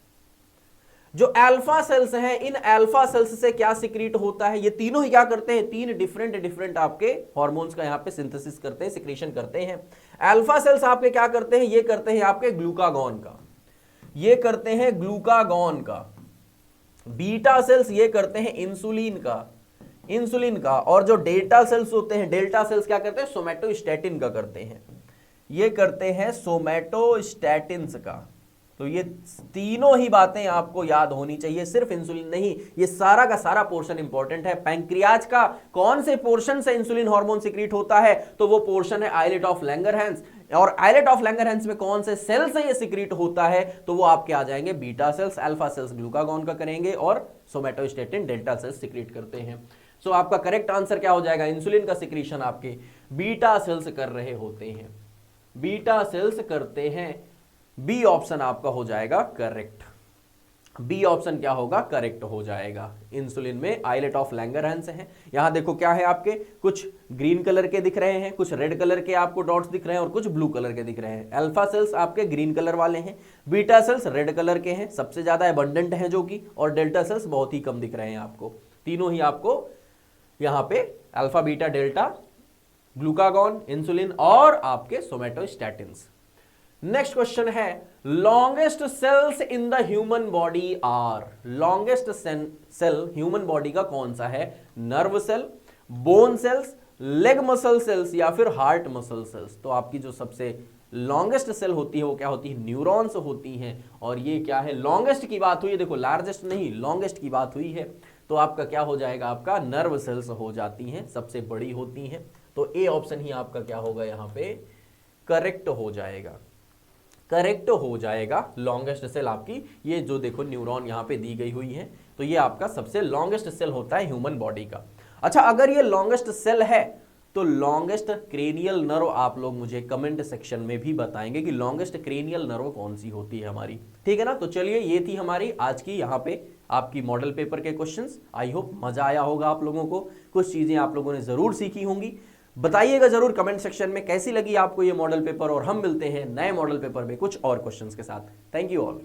Speaker 4: जो अल्फा सेल्स हैं, इन अल्फा सेल्स से क्या सिक्रीट होता है, ये तीनों ही क्या करते हैं, 3 डिफरेंट आपके हार्मोन्स का यहाँ पे सिंथेसिस करते हैं, सिक्रीशन करते हैं। अल्फा सेल्स आपके क्या करते हैं, ये करते हैं आपके ग्लूकागॉन का, ये करते हैं ग्लूकागॉन का। बीटा सेल्स ये करते हैं इंसुलिन का, और जो डेल्टा सेल्स होते हैं, डेल्टा सेल्स क्या करते हैं, सोमैटोस्टैटिन का करते हैं, ये करते हैं सोमैटोस्टैटिन्स का। तो ये तीनों ही बातें आपको याद होनी चाहिए, सिर्फ इंसुलिन नहीं, ये सारा का सारा पोर्शन इंपॉर्टेंट है। पैंक्रियाज का कौन से पोर्शन से इंसुलिन हार्मोन सिक्रीट होता है, तो वो पोर्शन है आइलेट ऑफ लैंगरहैंस। और आइलेट ऑफ लैंगरहैंस में कौन से सेल से ये सिक्रीट होता है, तो वो आपके आ जाएंगे beta cells, alpha cells glucagon का करेंगे, और सोमैटोस्टैटिन डेल्टा सेल्स सिक्रीट करते हैं। सो आपका करेक्ट आंसर क्या हो जाएगा, इंसुलिन का सिक्रीशन आपके बीटा सेल्स कर रहे होते हैं, बीटा सेल्स करते हैं। बी ऑप्शन आपका हो जाएगा करेक्ट, बी ऑप्शन क्या होगा, करेक्ट हो जाएगा। इंसुलिन में आइलेट ऑफ लैंगरहैंस है। यहां देखो क्या है, आपके कुछ ग्रीन कलर के दिख रहे हैं, कुछ रेड कलर के आपको डॉट्स दिख रहे हैं, और कुछ ब्लू कलर के दिख रहे हैं। अल्फा सेल्स आपके ग्रीन कलर वाले हैं, बीटा सेल्स रेड कलर के हैं, सबसे ज्यादा एबंडेंट हैं जो कि, और डेल्टा सेल्स बहुत ही कम दिख रहे हैं आपको। तीनों ही आपको यहां पे alpha beta delta, glucagon, insulin और आपके सोमैटोस्टैटिन्स। नेक्स्ट क्वेश्चन है, longest cells in the human body are. Longest cell human body का कौन सा है, nerve cell, bone cells, leg muscle cells, या फिर हार्ट मसल सेल्स। तो आपकी जो सबसे लॉन्गेस्ट सेल होती है वो क्या होती है, न्यूरॉन्स होती हैं। और ये क्या है, लॉन्गेस्ट की बात हुई है, देखो लार्जेस्ट नहीं, लॉन्गेस्ट की बात हुई है, तो आपका क्या हो जाएगा, आपका नर्व सेल्स हो जाती हैं, सबसे बड़ी होती हैं। तो ए ऑप्शन ही आपका क्या होगा, यहां पे करेक्ट हो जाएगा, करेक्ट हो जाएगा। लॉन्गेस्ट सेल आपकी ये जो देखो न्यूरॉन यहां पे दी गई हुई है, तो ये आपका सबसे लॉन्गेस्ट सेल होता है ह्यूमन बॉडी का। अच्छा, अगर ये लॉन्गेस्ट सेल है तो लॉन्गेस्ट क्रेनियल नर्व आप लोग मुझे कमेंट सेक्शन में भी बताएंगे कि लॉन्गेस्ट क्रेनियल नर्व कौन सी होती है हमारी, ठीक है ना। तो चलिए, ये थी हमारी आज की यहाँ पे आपकी मॉडल पेपर के क्वेश्चंस। आई होप मजा आया होगा आप लोगों को, कुछ चीजें आप लोगों ने जरूर सीखी होंगी। बताइएगा जरूर कमेंट सेक्शन में कैसी लगी आपको ये मॉडल पेपर, और हम मिलते हैं नए मॉडल पेपर में कुछ और क्वेश्चंस के साथ। Thank you all.